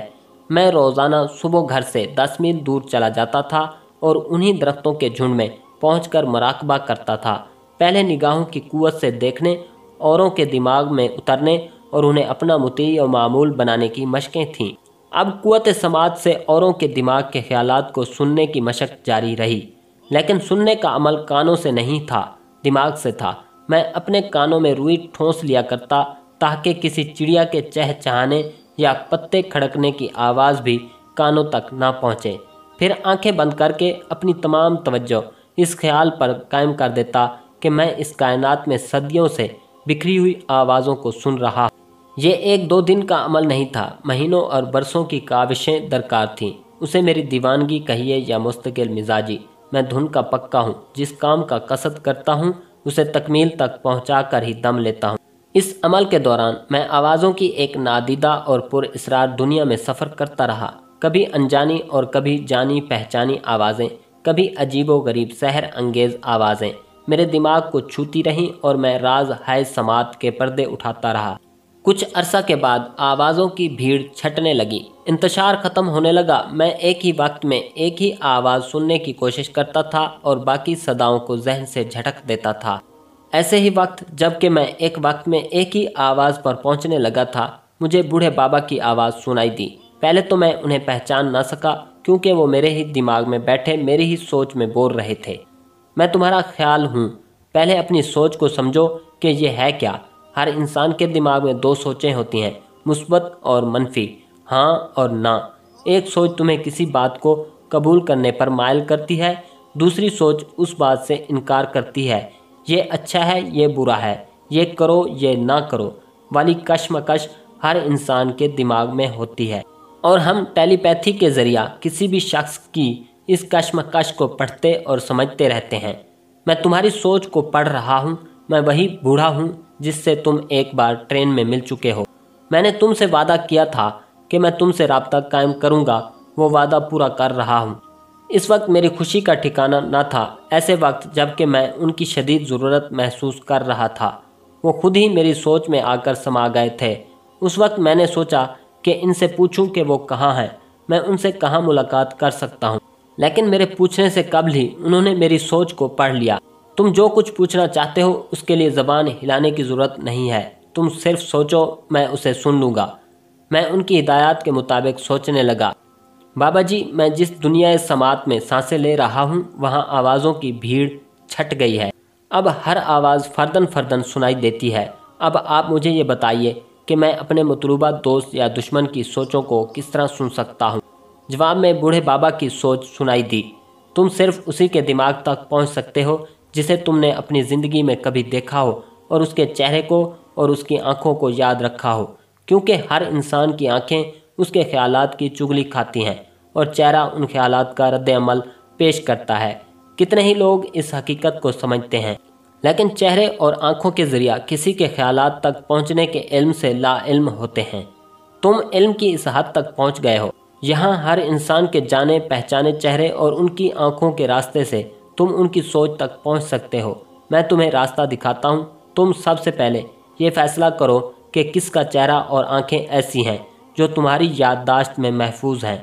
मैं रोज़ाना सुबह घर से 10 मील दूर चला जाता था और उन्हीं दरख्तों के झुंड में पहुंचकर मुराकबा करता था। पहले निगाहों की कुव्वत से देखने, औरों के दिमाग में उतरने और उन्हें अपना मुती और मामूल बनाने की मशकें थीं। अब कुव्वत समात से औरों के दिमाग के ख्यालात को सुनने की मशक जारी रही, लेकिन सुनने का अमल कानों से नहीं था, दिमाग से था। मैं अपने कानों में रुई ठोंस लिया करता ताकि किसी चिड़िया के चहचहाने या पत्ते खड़कने की आवाज़ भी कानों तक ना पहुँचे। फिर आंखें बंद करके अपनी तमाम तवज्जो इस ख्याल पर कायम कर देता कि मैं इस कायनात में सदियों से बिखरी हुई आवाज़ों को सुन रहा। ये 1-2 दिन का अमल नहीं था, महीनों और बरसों की काविशें दरकार थीं। उसे मेरी दीवानगी कहिए या मुस्तकिल मिजाजी, मैं धुन का पक्का हूँ। जिस काम का कसद करता हूँ उसे तकमील तक पहुँचा कर ही दम लेता हूँ। इस अमल के दौरान मैं आवाज़ों की एक नादीदा और पुरअसरार दुनिया में सफ़र करता रहा। कभी अनजानी और कभी जानी पहचानी आवाज़ें, कभी अजीबो गरीब सहर अंगेज़ आवाज़ें मेरे दिमाग को छूती रहीं और मैं राज हाय समात के पर्दे उठाता रहा। कुछ अरसा के बाद आवाज़ों की भीड़ छटने लगी, इंतशार ख़त्म होने लगा। मैं एक ही वक्त में एक ही आवाज़ सुनने की कोशिश करता था और बाकी सदाओं को जहन से झटक देता था। ऐसे ही वक्त जबकि मैं एक वक्त में एक ही आवाज़ पर पहुंचने लगा था, मुझे बूढ़े बाबा की आवाज़ सुनाई दी। पहले तो मैं उन्हें पहचान ना सका क्योंकि वो मेरे ही दिमाग में बैठे मेरी ही सोच में बोल रहे थे। मैं तुम्हारा ख्याल हूँ, पहले अपनी सोच को समझो कि ये है क्या। हर इंसान के दिमाग में 2 सोचें होती हैं, मुस्बत और मनफी, हाँ और ना। एक सोच तुम्हें किसी बात को कबूल करने पर मायल करती है, दूसरी सोच उस बात से इनकार करती है। ये अच्छा है, ये बुरा है, ये करो, ये ना करो वाली कशमकश हर इंसान के दिमाग में होती है और हम टेलीपैथी के ज़रिया किसी भी शख्स की इस कशमकश को पढ़ते और समझते रहते हैं। मैं तुम्हारी सोच को पढ़ रहा हूँ। मैं वही बूढ़ा हूँ जिससे तुम एक बार ट्रेन में मिल चुके हो। मैंने तुमसे वादा किया था कि मैं तुमसे राब्ता कायम करूँगा, वो वादा पूरा कर रहा हूँ। इस वक्त मेरी खुशी का ठिकाना न था। ऐसे वक्त जबकि मैं उनकी शदीद ज़रूरत महसूस कर रहा था, वो खुद ही मेरी सोच में आकर समा गए थे। उस वक्त मैंने सोचा कि इनसे पूछूं कि वो कहाँ हैं, मैं उनसे कहाँ मुलाकात कर सकता हूँ। लेकिन मेरे पूछने से कबल ही उन्होंने मेरी सोच को पढ़ लिया। तुम जो कुछ पूछना चाहते हो उसके लिए ज़बान हिलाने की ज़रूरत नहीं है, तुम सिर्फ सोचो, मैं उसे सुन लूँगा। मैं उनकी हिदायत के मुताबिक सोचने लगा। बाबा जी, मैं जिस दुनिया समात में सांसें ले रहा हूँ वहाँ आवाज़ों की भीड़ छट गई है। अब हर आवाज़ फर्दन फर्दन सुनाई देती है। अब आप मुझे ये बताइए कि मैं अपने मतलूबा दोस्त या दुश्मन की सोचों को किस तरह सुन सकता हूँ। जवाब में बूढ़े बाबा की सोच सुनाई दी। तुम सिर्फ उसी के दिमाग तक पहुँच सकते हो जिसे तुमने अपनी ज़िंदगी में कभी देखा हो और उसके चेहरे को और उसकी आंखों को याद रखा हो। کیونکہ ہر انسان کی آنکھیں اس کے خیالات کی چگلی کھاتی ہیں اور چہرہ ان خیالات کا رد عمل پیش کرتا ہے۔ کتنے ہی لوگ اس حقیقت کو سمجھتے ہیں، لیکن چہرے اور آنکھوں کے ذریعہ کسی کے خیالات تک پہنچنے کے علم سے لا علم ہوتے ہیں۔ تم علم کی اس حد تک پہنچ گئے ہو۔ یہاں ہر انسان کے جانے پہچانے چہرے اور ان کی آنکھوں کے راستے سے تم ان کی سوچ تک پہنچ سکتے ہو۔ میں تمہیں راستہ دکھاتا ہوں۔ تم سب سے پہلے یہ فیصلہ کرو کہ کس کا چہرہ اور آنکھیں ایسی ہیں جو تمہاری یادداشت میں محفوظ ہیں۔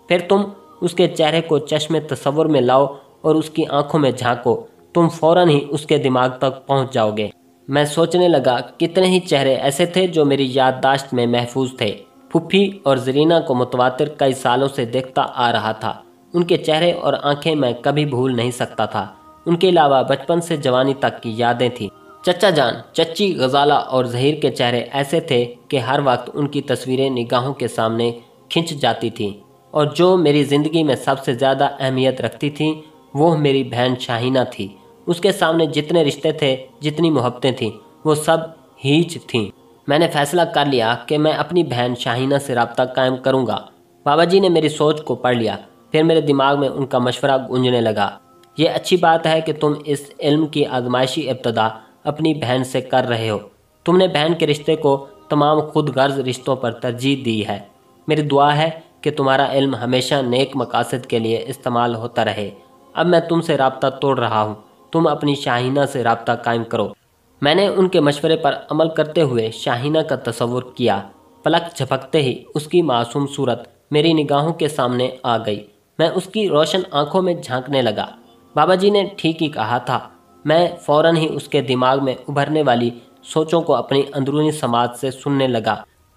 پھر تم اس کے چہرے کو چشم تصور میں لاؤ اور اس کی آنکھوں میں جھانکو۔ تم فوراً ہی اس کے دماغ تک پہنچ جاؤ گے۔ میں سوچنے لگا کتنے ہی چہرے ایسے تھے جو میری یادداشت میں محفوظ تھے۔ پھپھی اور زرینہ کو متواتر کئی سالوں سے دیکھتا آ رہا تھا۔ ان کے چہرے اور آنکھیں میں کبھی بھول نہیں سکتا تھا۔ ان کے علاوہ بچپن سے جوانی تک کی یادیں تھیں۔ چچا جان، چچی، غزالہ اور ظہیر کے چہرے ایسے تھے کہ ہر وقت ان کی تصویریں نگاہوں کے سامنے کھنچ جاتی تھیں، اور جو میری زندگی میں سب سے زیادہ اہمیت رکھتی تھیں وہ میری بہن شاہینہ تھی۔ اس کے سامنے جتنے رشتے تھے، جتنی محبتیں تھیں، وہ سب ہیچ تھیں۔ میں نے فیصلہ کر لیا کہ میں اپنی بہن شاہینہ سے رابطہ قائم کروں گا۔ بابا جی نے میری سوچ کو پڑھ لیا۔ پھر میرے دماغ میں ان کا مشورہ گونجنے لگا۔ یہ اچھی بات ہے کہ تم اس علم کی آزمائشی ابتدا اپنی بہن سے کر رہے ہو۔ تم نے بہن کے رشتے کو تمام خود غرض رشتوں پر ترجیح دی ہے۔ میری دعا ہے کہ تمہارا علم ہمیشہ نیک مقاصد کے لیے استعمال ہوتا رہے۔ اب میں تم سے رابطہ توڑ رہا ہوں۔ تم اپنی شاہینہ سے رابطہ قائم کرو۔ میں نے ان کے مشورے پر عمل کرتے ہوئے شاہینہ کا تصور کیا۔ پلک جھپکتے ہی اس کی معصوم صورت میری نگاہوں کے سامنے آ گئی۔ میں اس کی روشن آنکھوں میں جھانکنے لگا۔ بابا جی نے ٹھیک ہی کہا تھا۔ میں فوراً ہی اس کے دماغ میں ابھرنے والی سوچوں کو اپنی اندرونی سماعت سے سننے لگا۔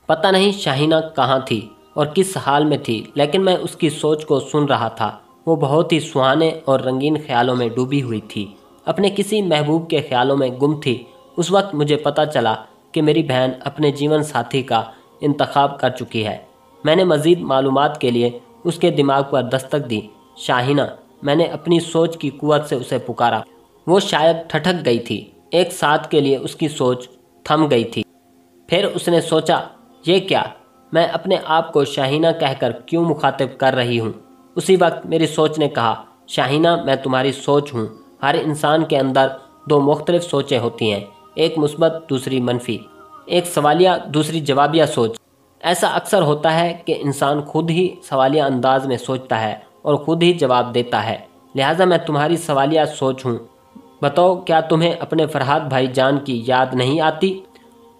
پتہ نہیں شاہینہ کہاں تھی اور کس حال میں تھی، لیکن میں اس کی سوچ کو سن رہا تھا۔ وہ بہت ہی سہانے اور رنگین خیالوں میں ڈوبی ہوئی تھی، اپنے کسی محبوب کے خیالوں میں گم تھی۔ اس وقت مجھے پتہ چلا کہ میری بہن اپنے جیون ساتھی کا انتخاب کر چکی ہے۔ میں نے مزید معلومات کے لیے اس کے دماغ پر دستک دی۔ شاہینہ، میں نے اپنی سوچ کی قوت سے اسے پکارا۔ وہ شاید ٹھٹک گئی تھی۔ ایک ساتھ کے لیے اس کی سوچ تھم گئی تھی۔ پھر اس نے سوچا، یہ کیا؟ میں اپنے آپ کو شاہینہ کہہ کر کیوں مخاطب کر رہی ہوں؟ اسی وقت میری سوچ نے کہا، شاہینہ، میں تمہاری سوچ ہوں۔ ہر انسان کے اندر دو مختلف سوچیں ہوتی ہیں، ایک مثبت، دوسری منفی، ایک سوالیہ، دوسری جوابیہ سوچ۔ ایسا اکثر ہوتا ہے کہ انسان خود ہی سوالیہ انداز میں سوچتا ہے اور خود ہی جواب دیتا ہے۔ لہٰذا میں تمہاری سوالیہ سوچ ہوں۔ بتاؤ، کیا تمہیں اپنے فرحات بھائی جان کی یاد نہیں آتی؟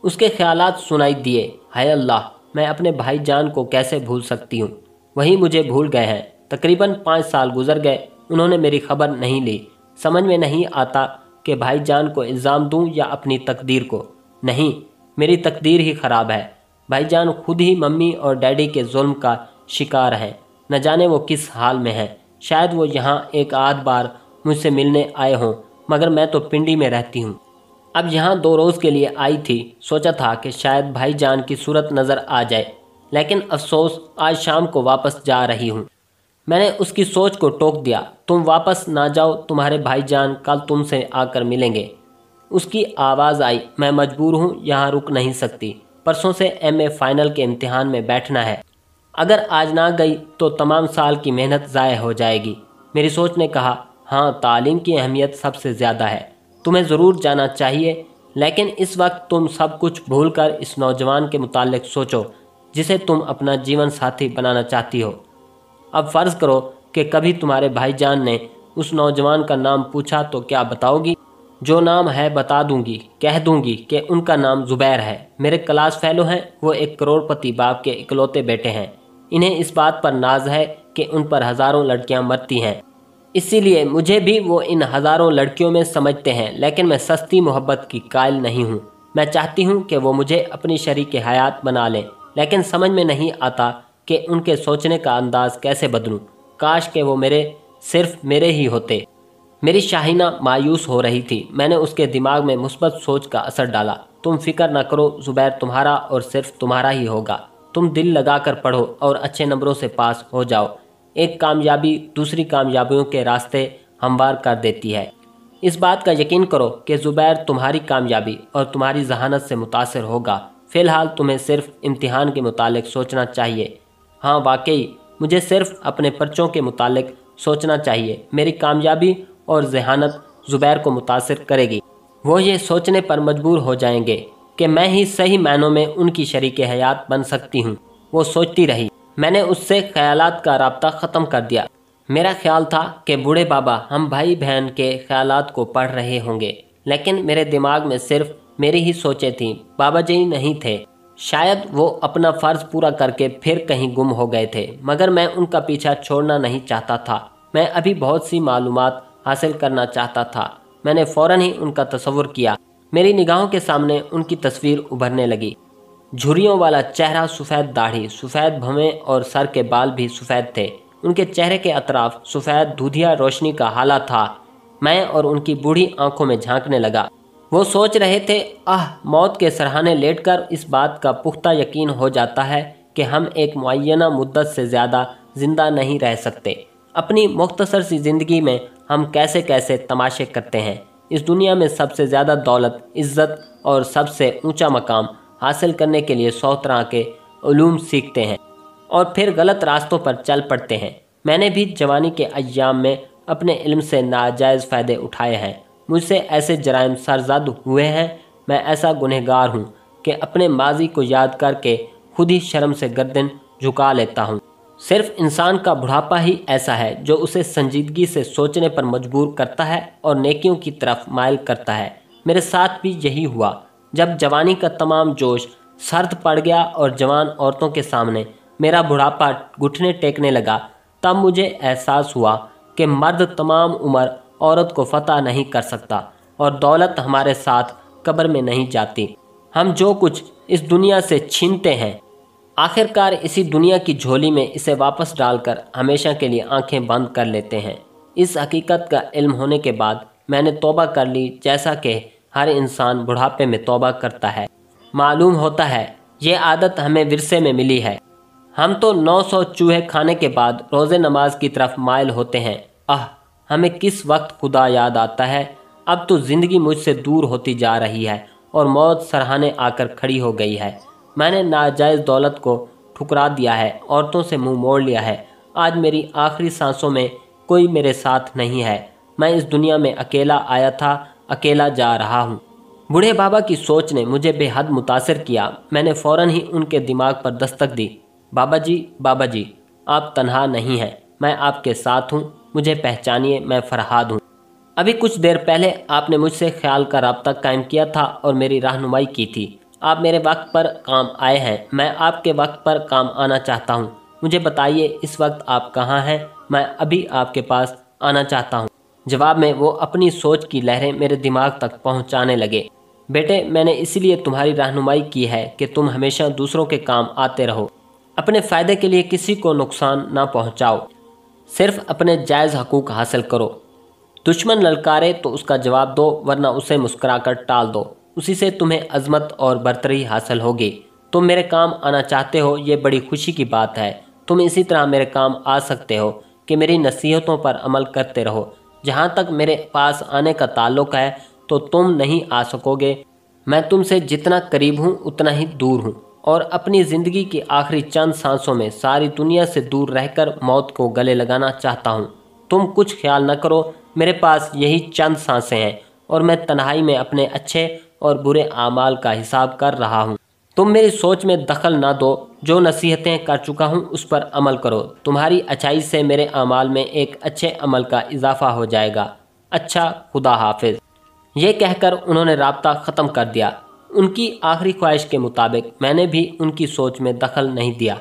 اس کے خیالات سنائی دیے۔ ہائے اللہ، میں اپنے بھائی جان کو کیسے بھول سکتی ہوں؟ وہی مجھے بھول گئے ہیں۔ تقریباً 5 سال گزر گئے، انہوں نے میری خبر نہیں لی۔ سمجھ میں نہیں آتا کہ بھائی جان کو الزام دوں یا اپنی تقدیر کو۔ نہیں، میری تقدیر ہی خراب ہے۔ بھائی جان خود ہی ممی اور ڈیڈی کے ظلم کا شکار ہیں۔ نہ جانے وہ کس حال میں ہیں۔ شاید وہ یہاں ایک آدھ بار مجھ سے ملنے آئے ہوں، مگر میں تو پنڈی میں رہتی ہوں۔ اب یہاں 2 روز کے لیے آئی تھی۔ سوچا تھا کہ شاید بھائی جان کی صورت نظر آ جائے، لیکن افسوس، آج شام کو واپس جا رہی ہوں۔ میں نے اس کی سوچ کو ٹوک دیا۔ تم واپس نہ جاؤ، تمہارے بھائی جان کل تم سے آ کر ملیں گے۔ اس کی آواز آئی، میں مجبور ہوں، یہاں رک نہیں سکتی۔ پرسوں سے MA فائنل کے امتحان میں بیٹھنا ہے۔ اگر آج نہ گئی تو تمام سال کی محنت ضائع ہو جائے گی۔ میری سوچ نے کہا، ہاں، تعلیم کی اہمیت سب سے زیادہ ہے، تمہیں ضرور جانا چاہیے، لیکن اس وقت تم سب کچھ بھول کر اس نوجوان کے متعلق سوچو جسے تم اپنا جیون ساتھی بنانا چاہتی ہو۔ اب فرض کرو کہ کبھی تمہارے بھائی جان نے اس نوجوان کا نام پوچھا تو کیا بتاؤ گی؟ جو نام ہے بتا دوں گی، کہہ دوں گی کہ ان کا نام زبیر ہے، میرے کلاس فیلو ہیں، وہ ایک کروڑپتی باپ کے اکلوتے بیٹے ہیں۔ انہیں اس بات پر ناز ہے کہ ان پر ہزاروں لڑکیاں مرتی ہیں، اسی لیے مجھے بھی وہ ان ہزاروں لڑکیوں میں سمجھتے ہیں، لیکن میں سستی محبت کی قائل نہیں ہوں۔ میں چاہتی ہوں کہ وہ مجھے اپنی شریک حیات بنا لیں، لیکن سمجھ میں نہیں آتا کہ ان کے سوچنے کا انداز کیسے بدلوں۔ کاش کہ وہ صرف میرے ہی ہوتے۔ میری شاہینہ مایوس ہو رہی تھی۔ میں نے اس کے دماغ میں مثبت سوچ کا اثر ڈالا۔ تم فکر نہ کرو، زبیر تمہارا اور صرف تمہارا ہی ہوگا۔ تم دل لگا کر پڑھو اور اچھے نمبروں سے پاس ہو جاؤ۔ ایک کامیابی دوسری کامیابیوں کے راستے ہموار کر دیتی ہے۔ اس بات کا یقین کرو کہ زبیر تمہاری کامیابی اور تمہاری ذہانت سے متاثر ہوگا۔ फ़ी الحال तुम्हें सिर्फ इम्तिहान के मुतालिक सोचना चाहिए। हाँ वाकई मुझे सिर्फ अपने पर्चों के मुतालिक सोचना चाहिए। मेरी कामयाबी और जहानत ज़ुबैर को मुतासिर करेगी। वो ये सोचने पर मजबूर हो जाएंगे कि मैं ही सही मायनों में उनकी शरीक हयात बन सकती हूँ। वो सोचती रही। मैंने उससे ख्यालात का राब्ता ख़त्म कर दिया। मेरा ख्याल था कि बूढ़े बाबा हम भाई बहन के ख्यालात को पढ़ रहे होंगे, लेकिन मेरे दिमाग में सिर्फ मेरी ही सोचें थीं। बाबा जी नहीं थे। शायद वो अपना फ़र्ज़ पूरा करके फिर कहीं गुम हो गए थे, मगर मैं उनका पीछा छोड़ना नहीं चाहता था। मैं अभी बहुत सी मालूमात हासिल करना चाहता था। मैंने फ़ौरन ही उनका तस्वुर किया। मेरी निगाहों के सामने उनकी तस्वीर उभरने लगी। झुर्रियों वाला चेहरा, सफ़ेद दाढ़ी, सफ़ेद भवें और सर के बाल भी सफ़ेद थे। उनके चेहरे के अतराफ सफ़ेद दूधिया रोशनी का हाला था। मैं और उनकी बूढ़ी आंखों में झांकने लगा। वो सोच रहे थे, मौत के सरहाने लेटकर इस बात का पुख्ता यकीन हो जाता है कि हम एक मुअय्यना मुद्दत से ज़्यादा ज़िंदा नहीं रह सकते। अपनी मुख्तसर सी ज़िंदगी में हम कैसे कैसे तमाशे करते हैं। इस दुनिया में सबसे ज़्यादा दौलत, इज़्ज़त और सबसे ऊंचा मकाम हासिल करने के लिए 100 तरह के उलूम सीखते हैं और फिर गलत रास्तों पर चल पड़ते हैं। मैंने भी जवानी के अय्याम में अपने इल्म से नाजायज़ फ़ायदे उठाए हैं। मुझसे ऐसे जराइम सरज़द हुए हैं। मैं ऐसा गुनहगार हूँ कि अपने माजी को याद करके खुद ही शर्म से गर्दन झुका लेता हूँ। सिर्फ इंसान का बुढ़ापा ही ऐसा है जो उसे संजीदगी से सोचने पर मजबूर करता है और नेकियों की तरफ माइल करता है। मेरे साथ भी यही हुआ। जब जवानी का तमाम जोश सर्द पड़ गया और जवान औरतों के सामने मेरा बुढ़ापा घुटने टेकने लगा, तब मुझे एहसास हुआ कि मर्द तमाम उम्र औरत को फतह नहीं कर सकता और दौलत हमारे साथ कब्र में नहीं जाती। हम जो कुछ इस दुनिया से छीनते हैं, आखिरकार इसी दुनिया की झोली में इसे वापस डालकर हमेशा के लिए आंखें बंद कर लेते हैं। इस हकीकत का इल्म होने के बाद मैंने तौबा कर ली, जैसा कि हर इंसान बुढ़ापे में तौबा करता है। मालूम होता है ये आदत हमें विरसे में मिली है। हम तो 900 चूहे खाने के बाद रोज़े नमाज की तरफ माइल होते हैं। हमें किस वक्त खुदा याद आता है। अब तो ज़िंदगी मुझसे दूर होती जा रही है और मौत सरहाने आकर खड़ी हो गई है। मैंने नाजायज़ दौलत को ठुकरा दिया है, औरतों से मुंह मोड़ लिया है। आज मेरी आखिरी सांसों में कोई मेरे साथ नहीं है। मैं इस दुनिया में अकेला आया था, अकेला जा रहा हूँ। बूढ़े बाबा की सोच ने मुझे बेहद मुतासिर किया। मैंने फ़ौरन ही उनके दिमाग पर दस्तक दी। बाबा जी, आप तन्हा नहीं हैं, मैं आपके साथ हूँ। मुझे पहचानिए, मैं फरहाद हूँ। अभी कुछ देर पहले आपने मुझसे ख्याल का राब्ता कायम किया था और मेरी रहनुमाई की थी। आप मेरे वक्त पर काम आए हैं, मैं आपके वक्त पर काम आना चाहता हूँ। मुझे बताइए इस वक्त आप कहाँ हैं, मैं अभी आपके पास आना चाहता हूँ। जवाब में वो अपनी सोच की लहरें मेरे दिमाग तक पहुँचाने लगे। बेटे, मैंने इसीलिए तुम्हारी रहनुमाई की है कि तुम हमेशा दूसरों के काम आते रहो। अपने फ़ायदे के लिए किसी को नुकसान ना पहुँचाओ, सिर्फ अपने जायज़ हकूक़ हासिल करो। दुश्मन ललकारे तो उसका जवाब दो, वरना उसे मुस्कुराकर टाल दो। उसी से तुम्हें अज़मत और बरतरी हासिल होगी। तुम मेरे काम आना चाहते हो, ये बड़ी खुशी की बात है। तुम इसी तरह मेरे काम आ सकते हो कि मेरी नसीहतों पर अमल करते रहो। जहाँ तक मेरे पास आने का ताल्लुक़ है तो तुम नहीं आ सकोगे। मैं तुमसे जितना करीब हूँ उतना ही दूर हूँ और अपनी ज़िंदगी की आखिरी चंद सांसों में सारी दुनिया से दूर रहकर मौत को गले लगाना चाहता हूँ। तुम कुछ ख्याल न करो, मेरे पास यही चंद सांसें हैं और मैं तन्हाई में अपने अच्छे और बुरे आमाल का हिसाब कर रहा हूँ। तुम मेरी सोच में दखल ना दो। जो नसीहतें कर चुका हूँ उस पर अमल करो। तुम्हारी अच्छाई से मेरे आमाल में एक अच्छे अमल का इजाफा हो जाएगा। अच्छा, खुदा हाफिज़। ये कहकर उन्होंने राब्ता ख़त्म कर दिया। उनकी आखिरी ख्वाहिश के मुताबिक मैंने भी उनकी सोच में दखल नहीं दिया।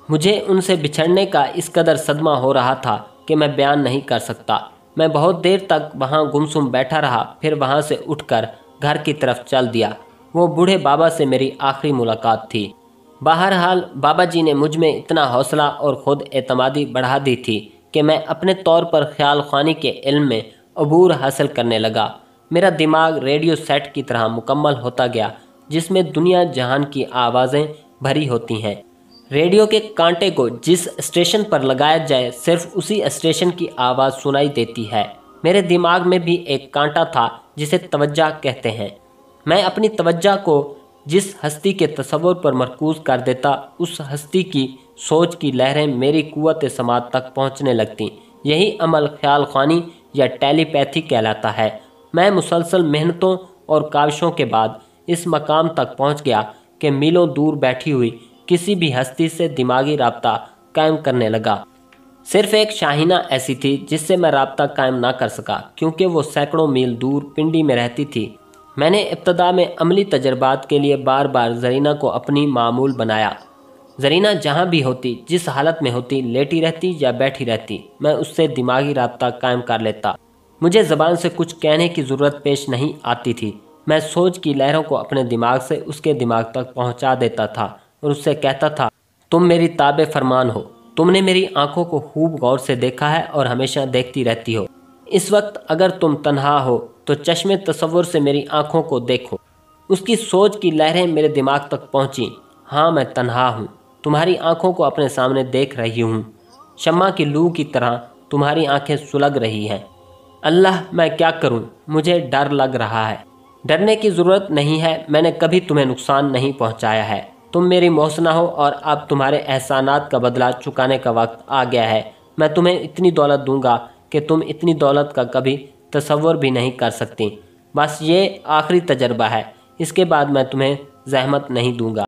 मुझे उनसे बिछड़ने का इस कदर सदमा हो रहा था कि मैं बयान नहीं कर सकता। मैं बहुत देर तक वहाँ गुमसुम बैठा रहा, फिर वहाँ से उठकर घर की तरफ चल दिया। वो बूढ़े बाबा से मेरी आखिरी मुलाकात थी। बहरहाल बाबा जी ने मुझ में इतना हौसला और ख़ुद एतमादी बढ़ा दी थी कि मैं अपने तौर पर ख्याल ख़्वानी के इल्म में अबूर हासिल करने लगा। मेरा दिमाग रेडियो सेट की तरह मुकम्मल होता गया, जिसमें दुनिया जहान की आवाज़ें भरी होती हैं। रेडियो के कांटे को जिस स्टेशन पर लगाया जाए, सिर्फ उसी स्टेशन की आवाज़ सुनाई देती है। मेरे दिमाग में भी एक कांटा था जिसे तवज्जो कहते हैं। मैं अपनी तवज्जो को जिस हस्ती के तसव्वुर पर मरकूज़ कर देता, उस हस्ती की सोच की लहरें मेरी कुव्वत समात तक पहुँचने लगतीं। यही अमल ख्याल ख़्वानी या टेलीपैथी कहलाता है। मैं मुसलसल मेहनतों और काविशों के बाद इस मकाम तक पहुँच गया कि मीलों दूर बैठी हुई किसी भी हस्ती से दिमागी राब्ता कायम करने लगा। सिर्फ एक शाहीना ऐसी थी जिससे मैं राब्ता कायम ना कर सका, क्योंकि वो सैकड़ों मील दूर पिंडी में रहती थी। मैंने इब्तदा में अमली तजर्बात के लिए बार बार ज़रीना को अपनी मामूल बनाया। ज़रीना जहाँ भी होती, जिस हालत में होती, लेटी रहती या बैठी रहती, मैं उससे दिमागी राब्ता कायम कर लेता। मुझे ज़बान से कुछ कहने की ज़रूरत पेश नहीं आती थी। मैं सोच की लहरों को अपने दिमाग से उसके दिमाग तक पहुँचा देता था और उससे कहता था, तुम मेरी ताबे फरमान हो। तुमने मेरी आंखों को खूब गौर से देखा है और हमेशा देखती रहती हो। इस वक्त अगर तुम तन्हा हो तो चश्मे तसव्वुर से मेरी आंखों को देखो। उसकी सोच की लहरें मेरे दिमाग तक पहुंची। हाँ, मैं तन्हा हूँ, तुम्हारी आंखों को अपने सामने देख रही हूँ। शम्मा की लू की तरह तुम्हारी आंखें सुलग रही हैं। अल्लाह, मैं क्या करूँ, मुझे डर लग रहा है। डरने की ज़रूरत नहीं है, मैंने कभी तुम्हें नुकसान नहीं पहुँचाया है। तुम मेरी मोहसना हो और अब तुम्हारे एहसानात का बदला चुकाने का वक्त आ गया है। मैं तुम्हें इतनी दौलत दूंगा कि तुम इतनी दौलत का कभी तसव्वुर भी नहीं कर सकती। बस ये आखिरी तजर्बा है, इसके बाद मैं तुम्हें ज़हमत नहीं दूंगा।